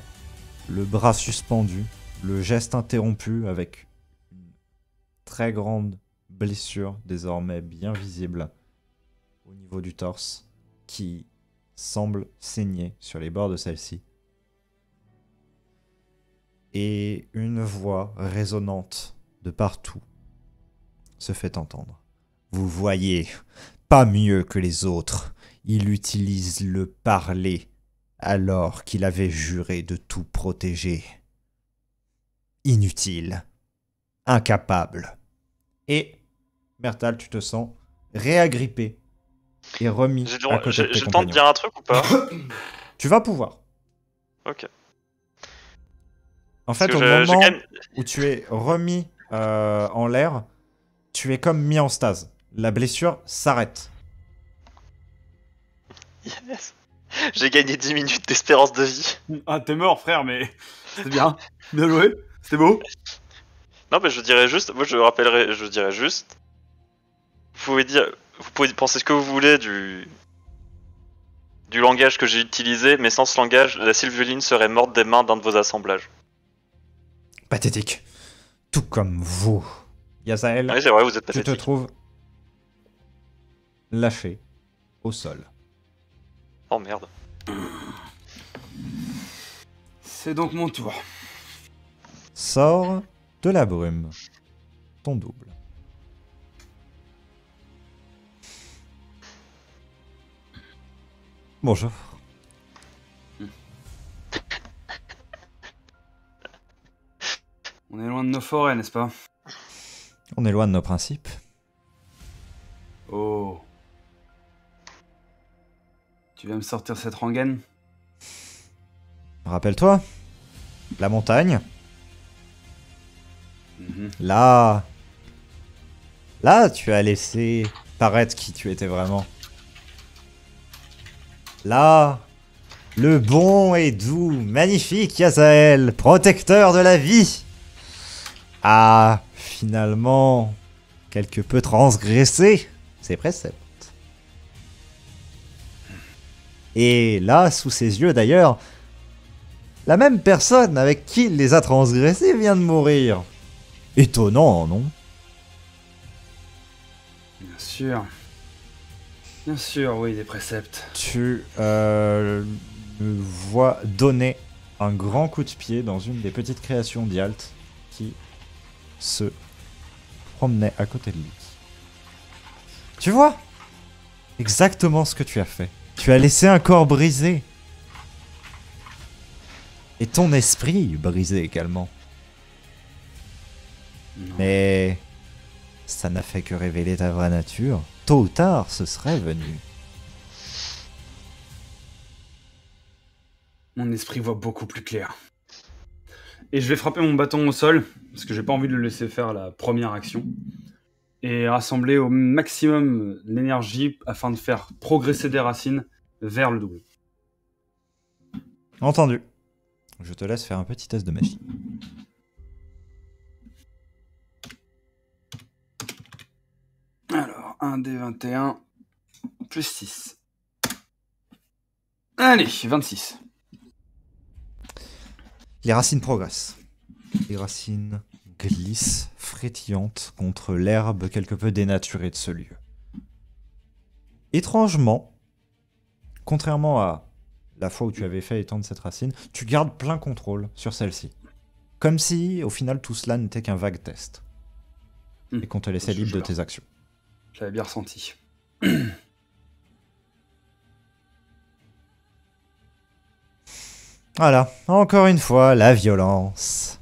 le bras suspendu, le geste interrompu avec une très grande blessure désormais bien visible au niveau du torse qui semble saigner sur les bords de celle-ci. Et une voix résonnante de partout se fait entendre. Vous voyez, pas mieux que les autres, il utilise le parler alors qu'il avait juré de tout protéger. Inutile, incapable. Et, Mertal, tu te sens réagrippé et remis J'ai à côté de tes le temps de compagnons. dire un truc ou pas? Tu vas pouvoir. Ok. En fait, Parce au que j'ai moment quand même... où tu es remis en l'air, tu es comme mis en stase. La blessure s'arrête. Yes. J'ai gagné 10 minutes d'espérance de vie. Ah, t'es mort, frère, mais c'est bien. Bien joué. C'était beau. Non mais je dirais juste, moi je dirais juste, vous pouvez penser ce que vous voulez du langage que j'ai utilisé, mais sans ce langage, la Sylvuline serait morte des mains d'un de vos assemblages. Pathétique. Tout comme vous. Yazael, Oui, c'est vrai, vous êtes tu te pathétique. trouves lâché au sol. Oh merde. C'est donc mon tour. Sors de la brume. Ton double. Bonjour. On est loin de nos forêts, n'est-ce pas? On est loin de nos principes. Oh. Tu vas me sortir cette rengaine? Rappelle-toi, la montagne, Mhm. là, tu as laissé paraître qui tu étais vraiment. Là, le bon et doux, magnifique Yazael, protecteur de la vie, a finalement quelque peu transgressé ses préceptes. Et là, sous ses yeux d'ailleurs, la même personne avec qui il les a transgressés vient de mourir. Étonnant, non? Bien sûr. Bien sûr, oui, des préceptes. Tu me vois donner un grand coup de pied dans une des petites créations d'Yalt qui se promenait à côté de lui. Tu vois? Exactement ce que tu as fait. Tu as laissé un corps brisé. Et ton esprit brisé également. Non. Mais ça n'a fait que révéler ta vraie nature. Tôt ou tard, ce serait venu. Mon esprit voit beaucoup plus clair. Et je vais frapper mon bâton au sol, parce que j'ai pas envie de le laisser faire la première action. Et rassembler au maximum l'énergie afin de faire progresser des racines vers le double. Entendu. Je te laisse faire un petit test de magie. Alors, 1d21 plus 6. Allez, 26. Les racines progressent. Les racines glissent, frétillantes, contre l'herbe quelque peu dénaturée de ce lieu. Étrangement, contrairement à la fois où tu avais fait étendre cette racine, tu gardes plein contrôle sur celle-ci. Comme si, au final, tout cela n'était qu'un vague test. Et qu'on te laissait libre de tes actions. J'avais bien ressenti. Voilà, encore une fois, la violence.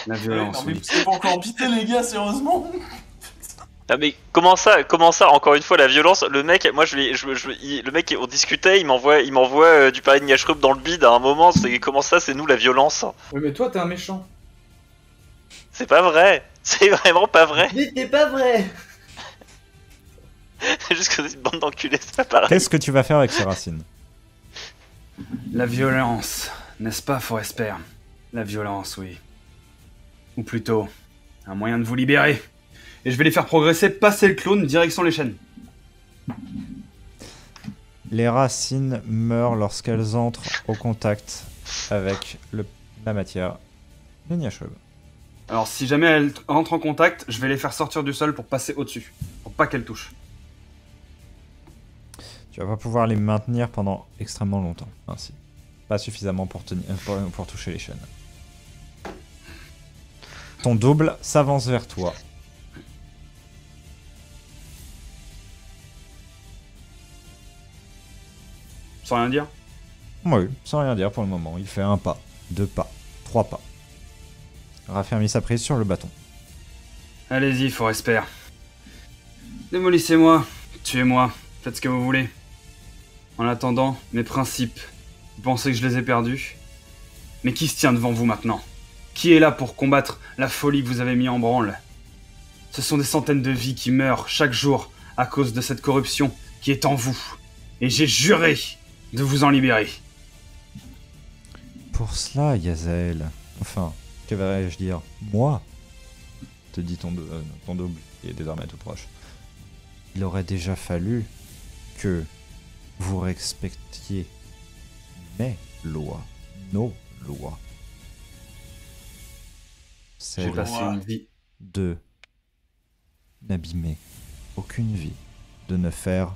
La Ouais, violence, non, mais oui. vous savez pas encore bité, les gars, sérieusement? Ah mais comment ça, encore une fois la violence, le mec, moi le mec on discutait, il m'envoie du pareil de Nyashrup dans le bide à un moment, c'est comment ça c'est nous la violence? Oui, mais toi, t'es un méchant. C'est pas vrai, c'est vraiment pas vrai, Mais t'es pas vrai. c'est juste que c'est une bande d'enculés, c'est pas pareil. Qu'est-ce que tu vas faire avec ces racines? La violence, n'est-ce pas, Foresper? La violence, oui. Ou plutôt, un moyen de vous libérer. Et je vais les faire progresser, passer le clone, direction les chaînes. Les racines meurent lorsqu'elles entrent au contact avec la matière de Nyashub. Alors si jamais elles rentrent en contact, je vais les faire sortir du sol pour passer au-dessus. Pour pas qu'elles touchent. Tu vas pas pouvoir les maintenir pendant extrêmement longtemps, ainsi. Pas suffisamment pour toucher les chaînes. Ton double s'avance vers toi. Sans rien dire. Oui, sans rien dire pour le moment. Il fait 1 pas, 2 pas, 3 pas. Raffermit sa prise sur le bâton. Allez-y, Foresper. Démolissez-moi, tuez-moi, faites ce que vous voulez. En attendant, mes principes, vous pensez que je les ai perdus? Mais qui se tient devant vous maintenant? Qui est là pour combattre la folie que vous avez mis en branle? Ce sont des centaines de vies qui meurent chaque jour à cause de cette corruption qui est en vous. Et j'ai juré de vous en libérer. Pour cela, Yazael, enfin, que vais-je dire, moi, te dit ton double, qui est désormais tout proche. Il aurait déjà fallu que vous respectiez mes lois, nos lois. J'ai C'est passé une vie. de n'abîmer aucune vie, de ne faire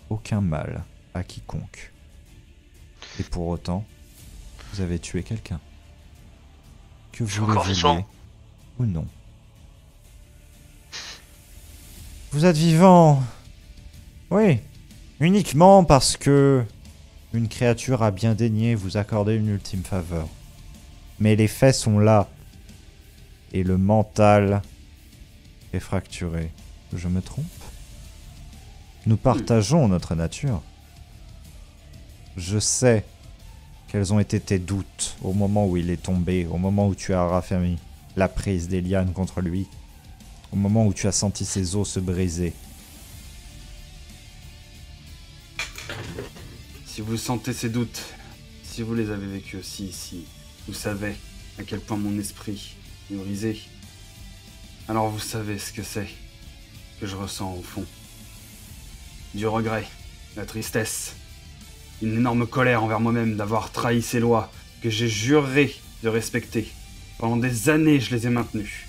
aucun mal à quiconque. Et pour autant, vous avez tué quelqu'un. Que Je suis vous le encore vivant. vouliez ou non. Vous êtes vivant. Oui, uniquement parce que une créature a bien daigné vous accorder une ultime faveur. Mais les faits sont là. Et le mental est fracturé. Je me trompe? Nous partageons notre nature. Je sais quels ont été tes doutes au moment où il est tombé, au moment où tu as raffermi la prise des lianes contre lui, au moment où tu as senti ses os se briser. Si vous sentez ces doutes, si vous les avez vécus aussi, si vous savez à quel point mon esprit est brisé, alors vous savez ce que c'est que je ressens au fond. Du regret, la tristesse, une énorme colère envers moi-même d'avoir trahi ces lois que j'ai juré de respecter. Pendant des années, je les ai maintenues.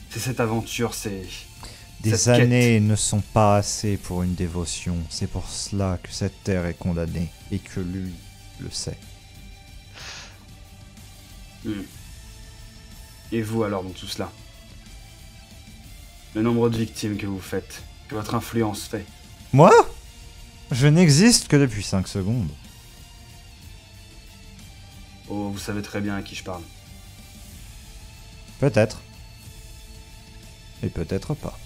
C'est cette aventure, c'est... Des cette quête. années ne sont pas assez pour une dévotion. C'est pour cela que cette terre est condamnée et que lui le sait. Et vous alors dans tout cela? Le nombre de victimes que vous faites, que votre influence fait. Moi? Je n'existe que depuis 5 secondes. Oh, vous savez très bien à qui je parle. Peut-être. Et peut-être pas.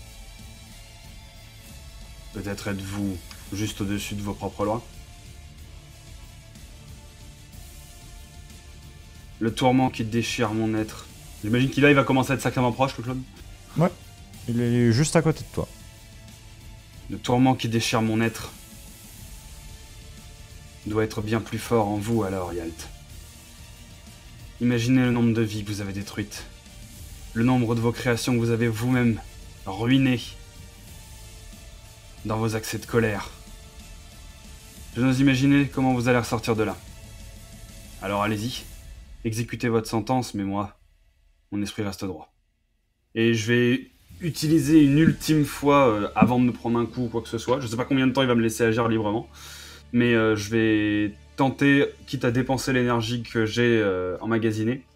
Peut-être êtes-vous juste au-dessus de vos propres lois? Le tourment qui déchire mon être. J'imagine qu'il là, il va commencer à être sacrément proche, le clone. Il est juste à côté de toi. Le tourment qui déchire mon être doit être bien plus fort en vous alors, Yalt. Imaginez le nombre de vies que vous avez détruites. Le nombre de vos créations que vous avez vous-même ruinées dans vos accès de colère. Je n'ose imaginer comment vous allez ressortir de là. Alors allez-y, exécutez votre sentence, mais moi, mon esprit reste droit. Et je vais utiliser une ultime fois avant de me prendre un coup ou quoi que ce soit. Je sais pas combien de temps il va me laisser agir librement, mais je vais tenter, quitte à dépenser l'énergie que j'ai emmagasinée,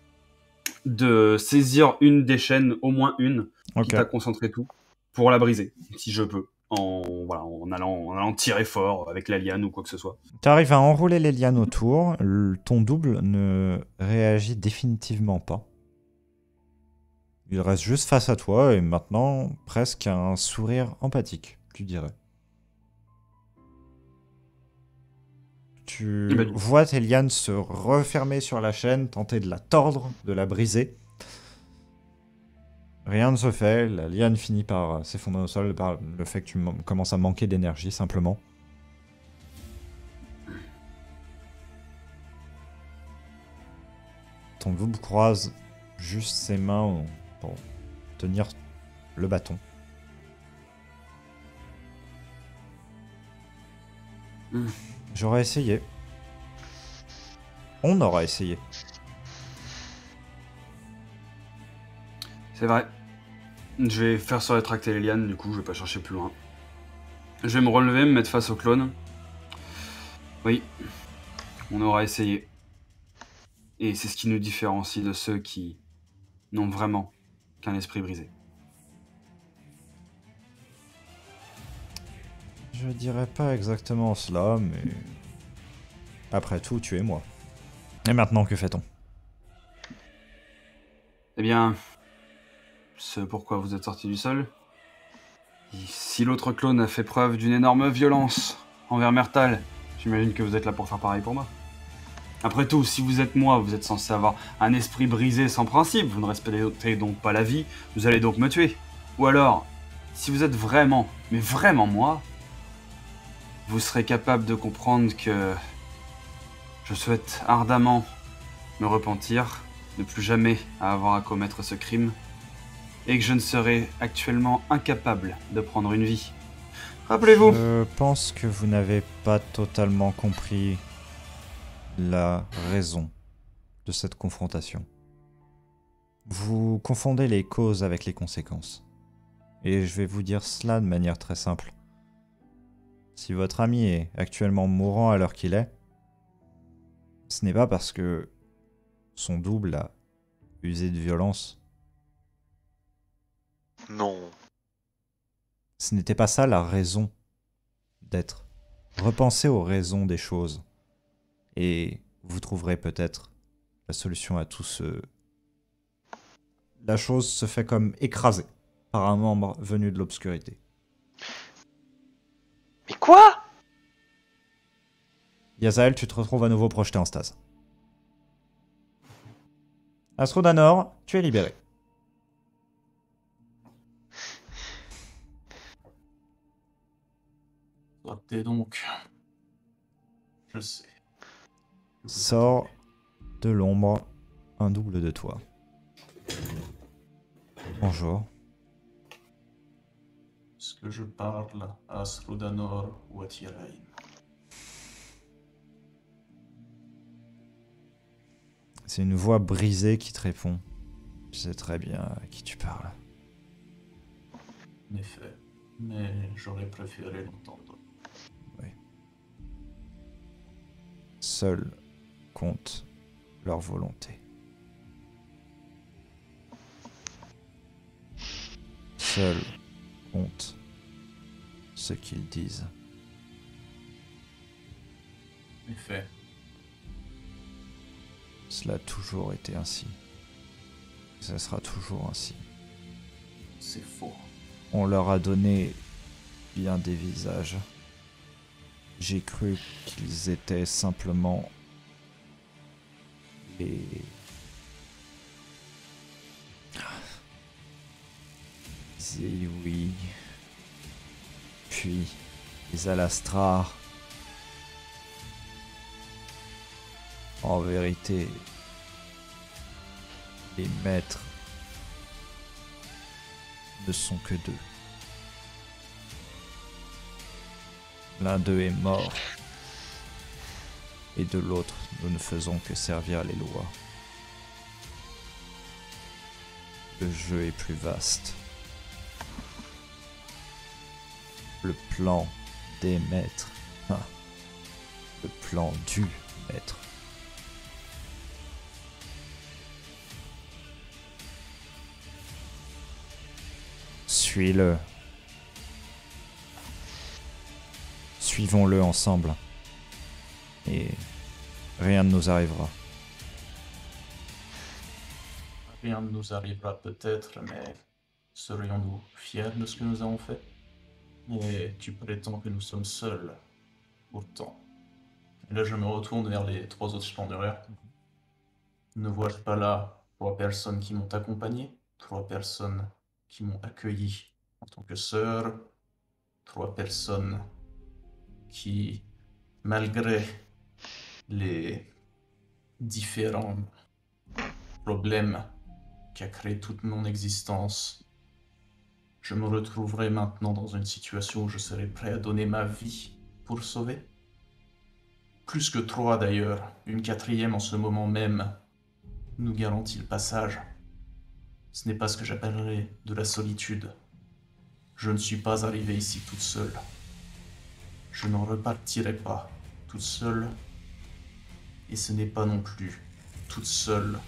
de saisir une des chaînes, au moins une, quitte à concentrer tout, pour la briser, si je peux. En allant tirer fort avec la liane ou quoi que ce soit. Tu arrives à enrouler les lianes autour. Ton double ne réagit définitivement pas. Il reste juste face à toi et maintenant presque un sourire empathique, tu dirais. Tu vois tes lianes se refermer sur la chaîne, tenter de la tordre, de la briser. Rien ne se fait, la liane finit par s'effondrer au sol par le fait que tu commences à manquer d'énergie simplement. Ton double croise juste ses mains pour tenir le bâton. J'aurais essayé. On aura essayé. C'est vrai. Je vais faire se rétracter les lianes, du coup, je vais pas chercher plus loin. Je vais me relever, me mettre face au clone. Oui, on aura essayé. Et c'est ce qui nous différencie de ceux qui n'ont vraiment qu'un esprit brisé. Je dirais pas exactement cela, mais... Après tout, tu es moi. Et maintenant, que fait-on? Eh bien... ce pourquoi vous êtes sorti du sol. Si l'autre clone a fait preuve d'une énorme violence envers Mertal, j'imagine que vous êtes là pour faire pareil pour moi. Après tout, si vous êtes moi, vous êtes censé avoir un esprit brisé sans principe, vous ne respectez donc pas la vie, vous allez donc me tuer. Ou alors, si vous êtes vraiment, mais vraiment moi, vous serez capable de comprendre que je souhaite ardemment me repentir ne plus jamais à avoir à commettre ce crime, et que je ne serais actuellement incapable de prendre une vie. Rappelez-vous. Je pense que vous n'avez pas totalement compris la raison de cette confrontation. Vous confondez les causes avec les conséquences. Et je vais vous dire cela de manière très simple. Si votre ami est actuellement mourant à l'heure qu'il est, ce n'est pas parce que son double a usé de violence. Non. Ce n'était pas ça la raison d'être. Repensez aux raisons des choses. Et vous trouverez peut-être la solution à tout ce... La chose se fait comme écrasée par un membre venu de l'obscurité. Mais quoi? Yazael, tu te retrouves à nouveau projeté en stase. Astrodanor, tu es libéré. Sortez donc. Je sais. Sors de l'ombre un double de toi. Bonjour. Est-ce que je parle à Astrodanor ou à Tirain? C'est une voix brisée qui te répond. Je sais très bien à qui tu parles. En effet, mais j'aurais préféré l'entendre. Oui. Seul compte leur volonté. Seul compte ce qu'ils disent. En effet, Cela a toujours été ainsi. Ça sera toujours ainsi. c'est faux. On leur a donné bien des visages. J'ai cru qu'ils étaient simplement les... oui. Puis les Alastrars. En vérité, les maîtres ne sont que deux. L'un d'eux est mort, et de l'autre, nous ne faisons que servir les lois. Le jeu est plus vaste. Le plan des maîtres. Le plan du maître. Suis-le. Suivons-le ensemble. Et rien ne nous arrivera. Rien ne nous arrivera peut-être, mais serions-nous fiers de ce que nous avons fait? Et tu prétends que nous sommes seuls. Pourtant. Et là, je me retourne vers les trois autres splendeurs. Ne vois-je pas là 3 personnes qui m'ont accompagné, 3 personnes qui m'ont accueilli en tant que sœur, 3 personnes qui, malgré les différents problèmes qu'a créé toute mon existence, je me retrouverai maintenant dans une situation où je serai prêt à donner ma vie pour sauver. Plus que 3 d'ailleurs, une 4e en ce moment même nous garantit le passage. Ce n'est pas ce que j'appellerais de la solitude. Je ne suis pas arrivé ici toute seule. Je n'en repartirai pas toute seule. Et ce n'est pas non plus toute seule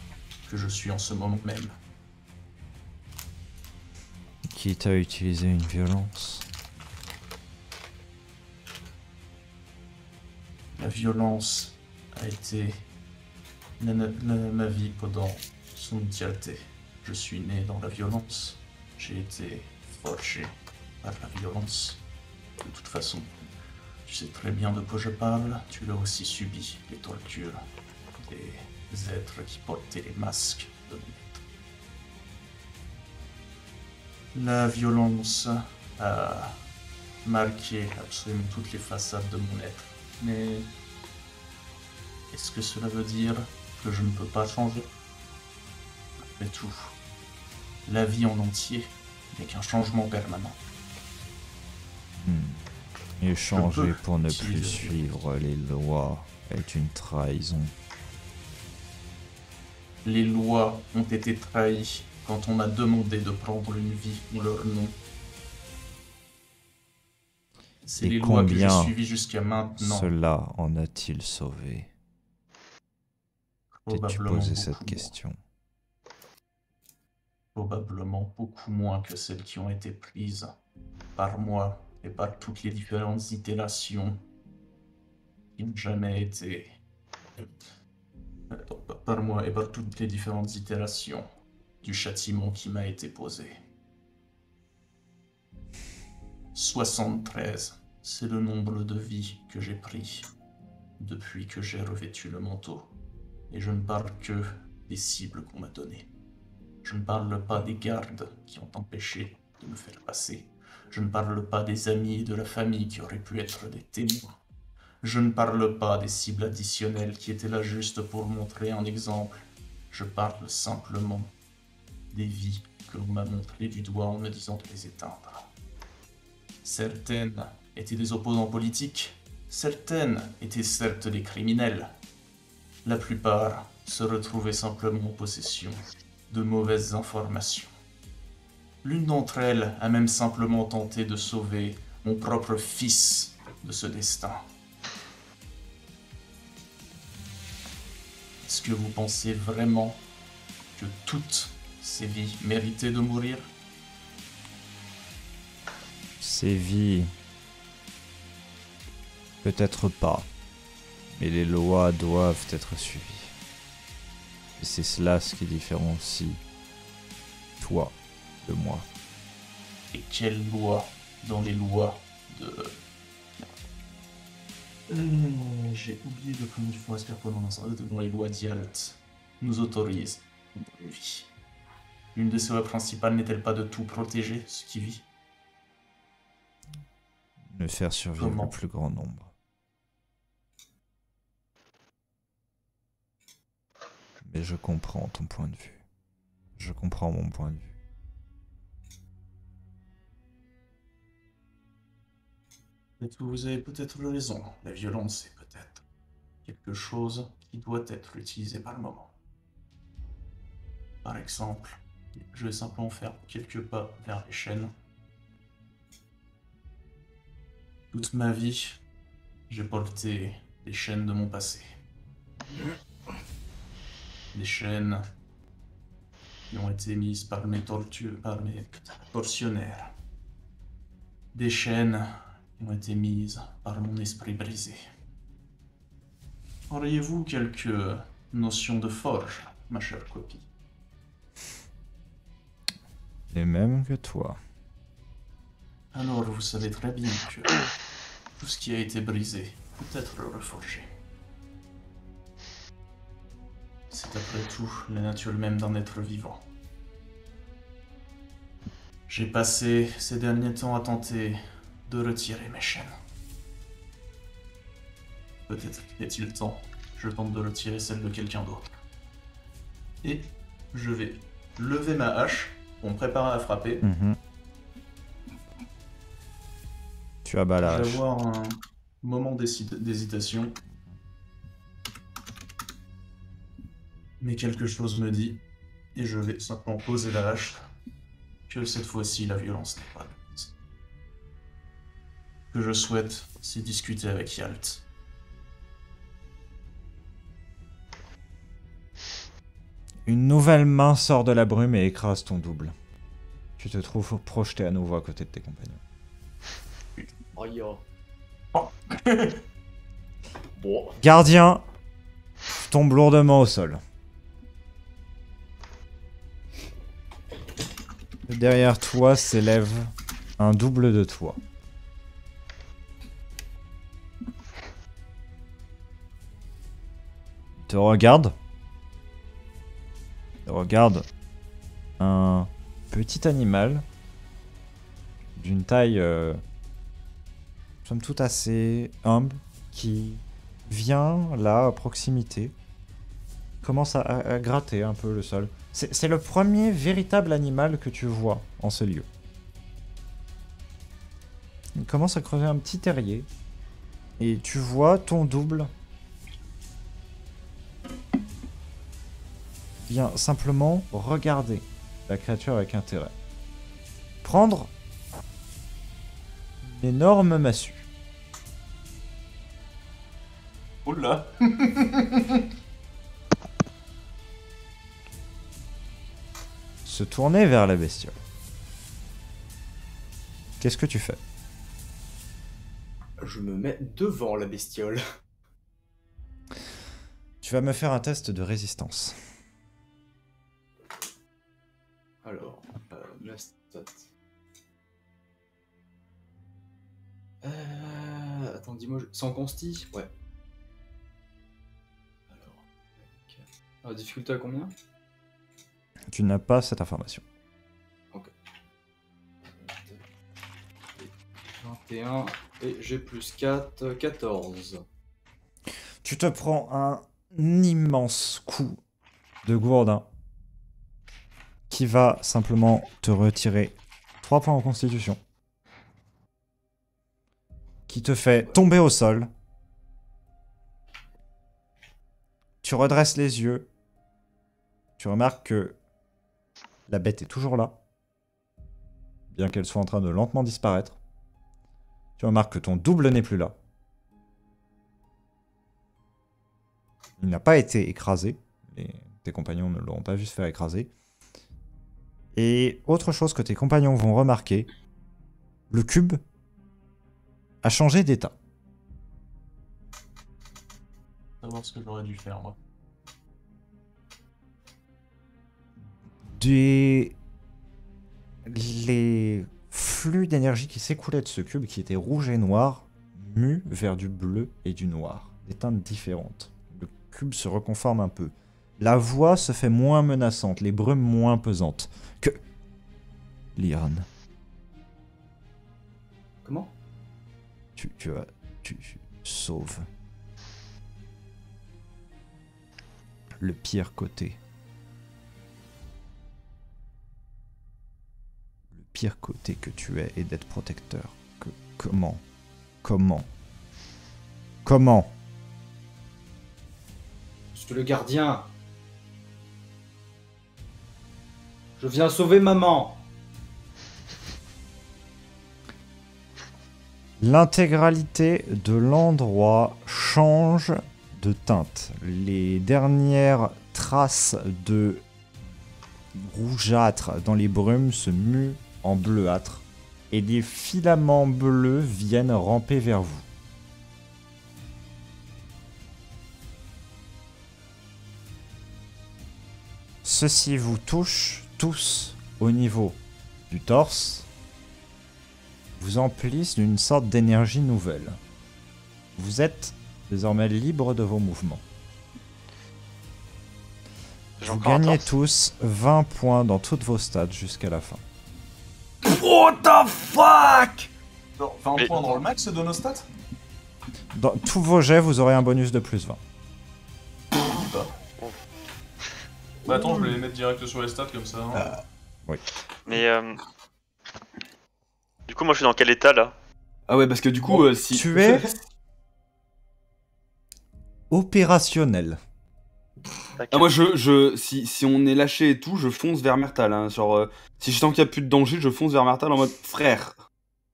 que je suis en ce moment même. Qui t'a utilisé une violence? La violence a été ma vie pendant son entièreté. Je suis né dans la violence. J'ai été forgé par la violence. De toute façon, tu sais très bien de quoi je parle. Tu l'as aussi subi, les tortures des êtres qui portaient les masques de mes maîtres. La violence a marqué absolument toutes les façades de mon être. Mais est-ce que cela veut dire que je ne peux pas changer? Après tout, la vie en entier n'est qu'un changement permanent. Et changer peux pour ne utiliser plus le- suivre les lois est une trahison. Les lois ont été trahies quand on m'a demandé de prendre une vie en leur nom. C'est Et les lois que j'ai combien suivies jusqu'à maintenant. Cela en a-t-il sauvé? T'es-tu Probablement posé beaucoup cette moins. question? Probablement beaucoup moins que celles qui ont été prises par moi et par toutes les différentes itérations qui n'ont jamais été... Par moi et par toutes les différentes itérations du châtiment qui m'a été posé. 73, c'est le nombre de vies que j'ai pris depuis que j'ai revêtu le manteau. Et je ne parle que des cibles qu'on m'a données. Je ne parle pas des gardes qui ont empêché de me faire passer. Je ne parle pas des amis et de la famille qui auraient pu être des témoins. Je ne parle pas des cibles additionnelles qui étaient là juste pour montrer un exemple. Je parle simplement des vies que l'on m'a montrées du doigt en me disant de les éteindre. Certaines étaient des opposants politiques, certaines étaient certes des criminels. La plupart se retrouvaient simplement en possession de mauvaises informations. L'une d'entre elles a même simplement tenté de sauver mon propre fils de ce destin. Est-ce que vous pensez vraiment que toutes ces vies méritaient de mourir? Ces vies... Peut-être pas. Mais les lois doivent être suivies. Et c'est cela ce qui différencie toi de moi. Et quelle loi dans les lois de... J'ai oublié le prénom du forestier pendant l'instant. Dans les lois d'Yalt nous autorise une vie. L'une de ces lois principales n'est-elle pas de tout protéger ce qui vit? Ne faire survivre Comment? le plus grand nombre. Mais je comprends ton point de vue. Je comprends mon point de vue. Vous avez peut-être raison. La violence est peut-être quelque chose qui doit être utilisé par le moment. Par exemple, je vais simplement faire quelques pas vers les chaînes. Toute ma vie, j'ai porté les chaînes de mon passé. Des chaînes qui ont été mises par mes tortionnaires. Des chaînes qui ont été mises par mon esprit brisé. Auriez-vous quelques notions de forge, ma chère copie? Les mêmes que toi. Alors vous savez très bien que tout ce qui a été brisé peut être reforgé. C'est après tout la nature même d'un être vivant. J'ai passé ces derniers temps à tenter de retirer mes chaînes. Peut-être est-il temps, je tente de retirer celle de quelqu'un d'autre. Et je vais lever ma hache pour me préparer à frapper. Tu as bas la Je vais hache. avoir un moment d'hésitation. Mais quelque chose me dit, et je vais simplement poser la hache, que cette fois-ci la violence n'est pas la mise. Ce que je souhaite, c'est discuter avec Yalt. Une nouvelle main sort de la brume et écrase ton double. Tu te trouves projeté à nouveau à côté de tes compagnons. Aïe. Bon. Gardien tombe lourdement au sol. Derrière toi s'élève un double de toi. Il te regarde. Il regarde un petit animal d'une taille somme toute assez humble qui vient là à proximité, commence à gratter un peu le sol. C'est le premier véritable animal que tu vois en ce lieu. Il commence à creuser un petit terrier. Et tu vois ton double vient simplement regarder la créature avec intérêt. Prendre une énorme massue. Oula. Se tourner vers la bestiole. Qu'est-ce que tu fais? Je me mets devant la bestiole. Tu vas me faire un test de résistance. Alors, la stat. Attends, dis-moi, sans consti? Ouais. Alors, la difficulté à combien? Tu n'as pas cette information. 21, et j'ai plus 4, 14. Tu te prends un immense coup de gourdin qui va simplement te retirer 3 points en constitution. Qui te fait tomber au sol. Tu redresses les yeux. Tu remarques que la bête est toujours là. Bien qu'elle soit en train de lentement disparaître. Tu remarques que ton double n'est plus là. Il n'a pas été écrasé. Tes compagnons ne l'auront pas vu se faire écraser. Et autre chose que tes compagnons vont remarquer, le cube a changé d'état. Savoir ce que j'aurais dû faire, moi. Les flux d'énergie qui s'écoulaient de ce cube, qui était rouge et noir, muent vers du bleu et du noir, des teintes différentes. Le cube se reconforme un peu. La voix se fait moins menaçante, les brumes moins pesantes. Que... Liran, Comment? tu sauves le pire côté. Le pire côté que tu es est d'être protecteur. Comment Je suis le gardien. Je viens sauver maman. L'intégralité de l'endroit change de teinte. Les dernières traces de rougeâtre dans les brumes se muent en bleuâtre et des filaments bleus viennent ramper vers vous. Ceci vous touche tous au niveau du torse, vous emplissent d'une sorte d'énergie nouvelle. Vous êtes désormais libre de vos mouvements. J'ai Vous encore un gagnez torse. tous 20 points dans toutes vos stats jusqu'à la fin. What the fuck? Alors, 20 Mais- points dans le max de nos stats? Dans tous vos jets, vous aurez un bonus de plus 20. Bah attends, je vais les mettre direct sur les stats comme ça. Hein. Mais du coup, moi, je suis dans quel état là? Ah ouais, parce que du coup, si... Tu es opérationnel. Ah, moi, si on est lâché et tout, je fonce vers Mertal. Hein. Genre, si je sens qu'il n'y a plus de danger, je fonce vers Mertal en mode frère.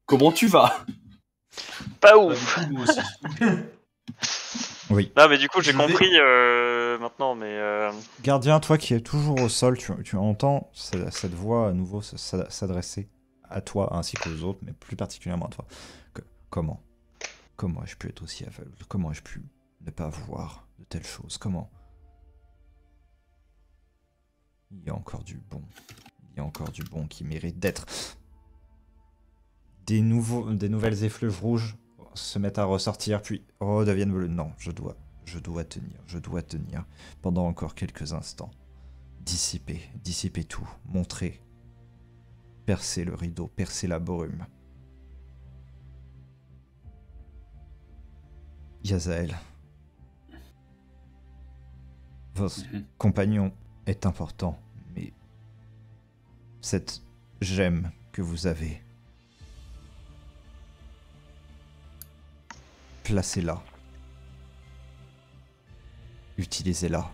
Comment tu vas? Pas Bah, ouf. du coup, nous aussi. Oui. Non, mais du coup, j'ai Je vais- compris maintenant, mais Gardien, toi qui es toujours au sol, tu entends cette voix à nouveau s'adresser à toi ainsi qu'aux autres, mais plus particulièrement à toi. Comment ai-je pu être aussi aveugle? Comment ai-je pu ne pas voir de telles choses? Comment? Il y a encore du bon. Il y a encore du bon qui mérite d'être. Des nouvelles effluves rouges se mettent à ressortir, puis redeviennent bleues. Non, je dois tenir pendant encore quelques instants. Dissiper tout, montrer, percer le rideau, percer la brume. Yazael, votre compagnon est important, cette gemme que vous avez. Placez-la. Utilisez-la.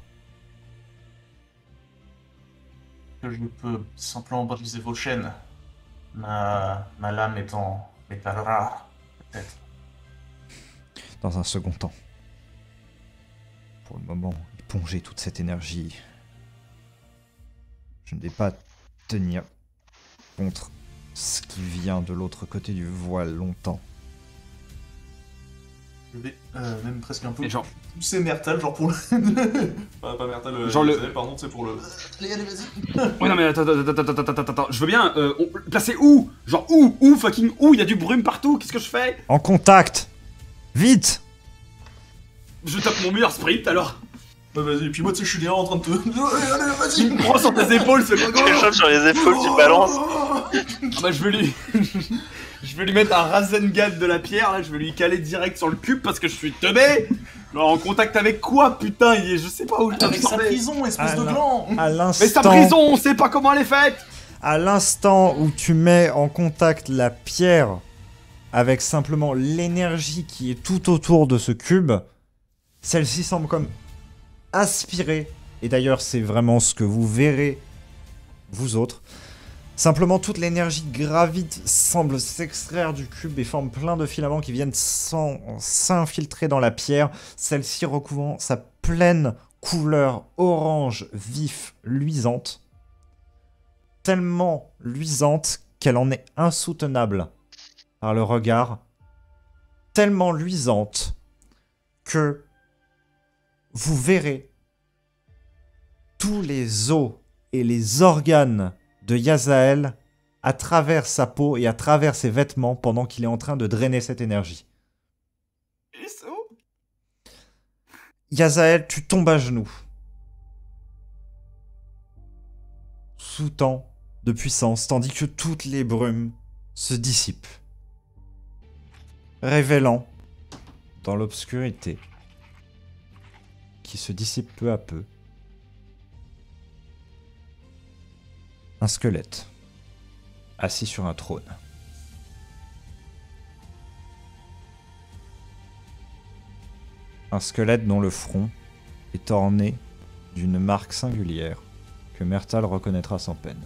Que je peux simplement briser vos chaînes. Ma lame étant métal rare, peut-être. Dans un second temps. Pour le moment, éponger toute cette énergie. Je ne vais pas tenir contre ce qui vient de l'autre côté du voile longtemps. Je vais même presque un peu Et genre- pousser Mertal, genre pour le... pas Mertal, Genre le- Isabelle, pardon, c'est pour le... Allez, vas-y. Ouais, non, mais attends. Je veux bien. Placer où? Genre où? Fucking où? Il y a du brume partout. Qu'est-ce que je fais? En contact! Vite! Je tape mon meilleur sprint alors. Bah vas-y, et puis moi tu sais, je suis derrière en train de te... Allez, vas-y. Il me prend sur tes épaules, c'est pas Tu le chopes sur les épaules, tu balances. Ah bah je vais lui... je vais lui mettre un Rasengan de la pierre, là, je vais lui caler direct sur le cube parce que je suis teubé. Alors, en contact avec quoi, putain, je sais pas où je Avec sa l'absorbais. prison, espèce Ah, de non. gland. À Mais l'instant... sa prison, on sait pas comment elle est faite. À l'instant où tu mets en contact la pierre avec simplement l'énergie qui est tout autour de ce cube, celle-ci semble comme aspirée. Et d'ailleurs, c'est vraiment ce que vous verrez, vous autres. Simplement, toute l'énergie gravite semble s'extraire du cube et forme plein de filaments qui viennent s'infiltrer dans la pierre, celle-ci recouvrant sa pleine couleur orange vif luisante. Tellement luisante qu'elle en est insoutenable par le regard. Tellement luisante que vous verrez tous les os et les organes de Yazael à travers sa peau et à travers ses vêtements pendant qu'il est en train de drainer cette énergie. Yazael, tu tombes à genoux. Sous tant de puissance, tandis que toutes les brumes se dissipent, révélant, dans l'obscurité, qui se dissipe peu à peu, un squelette, assis sur un trône. Un squelette dont le front est orné d'une marque singulière que Mertal reconnaîtra sans peine.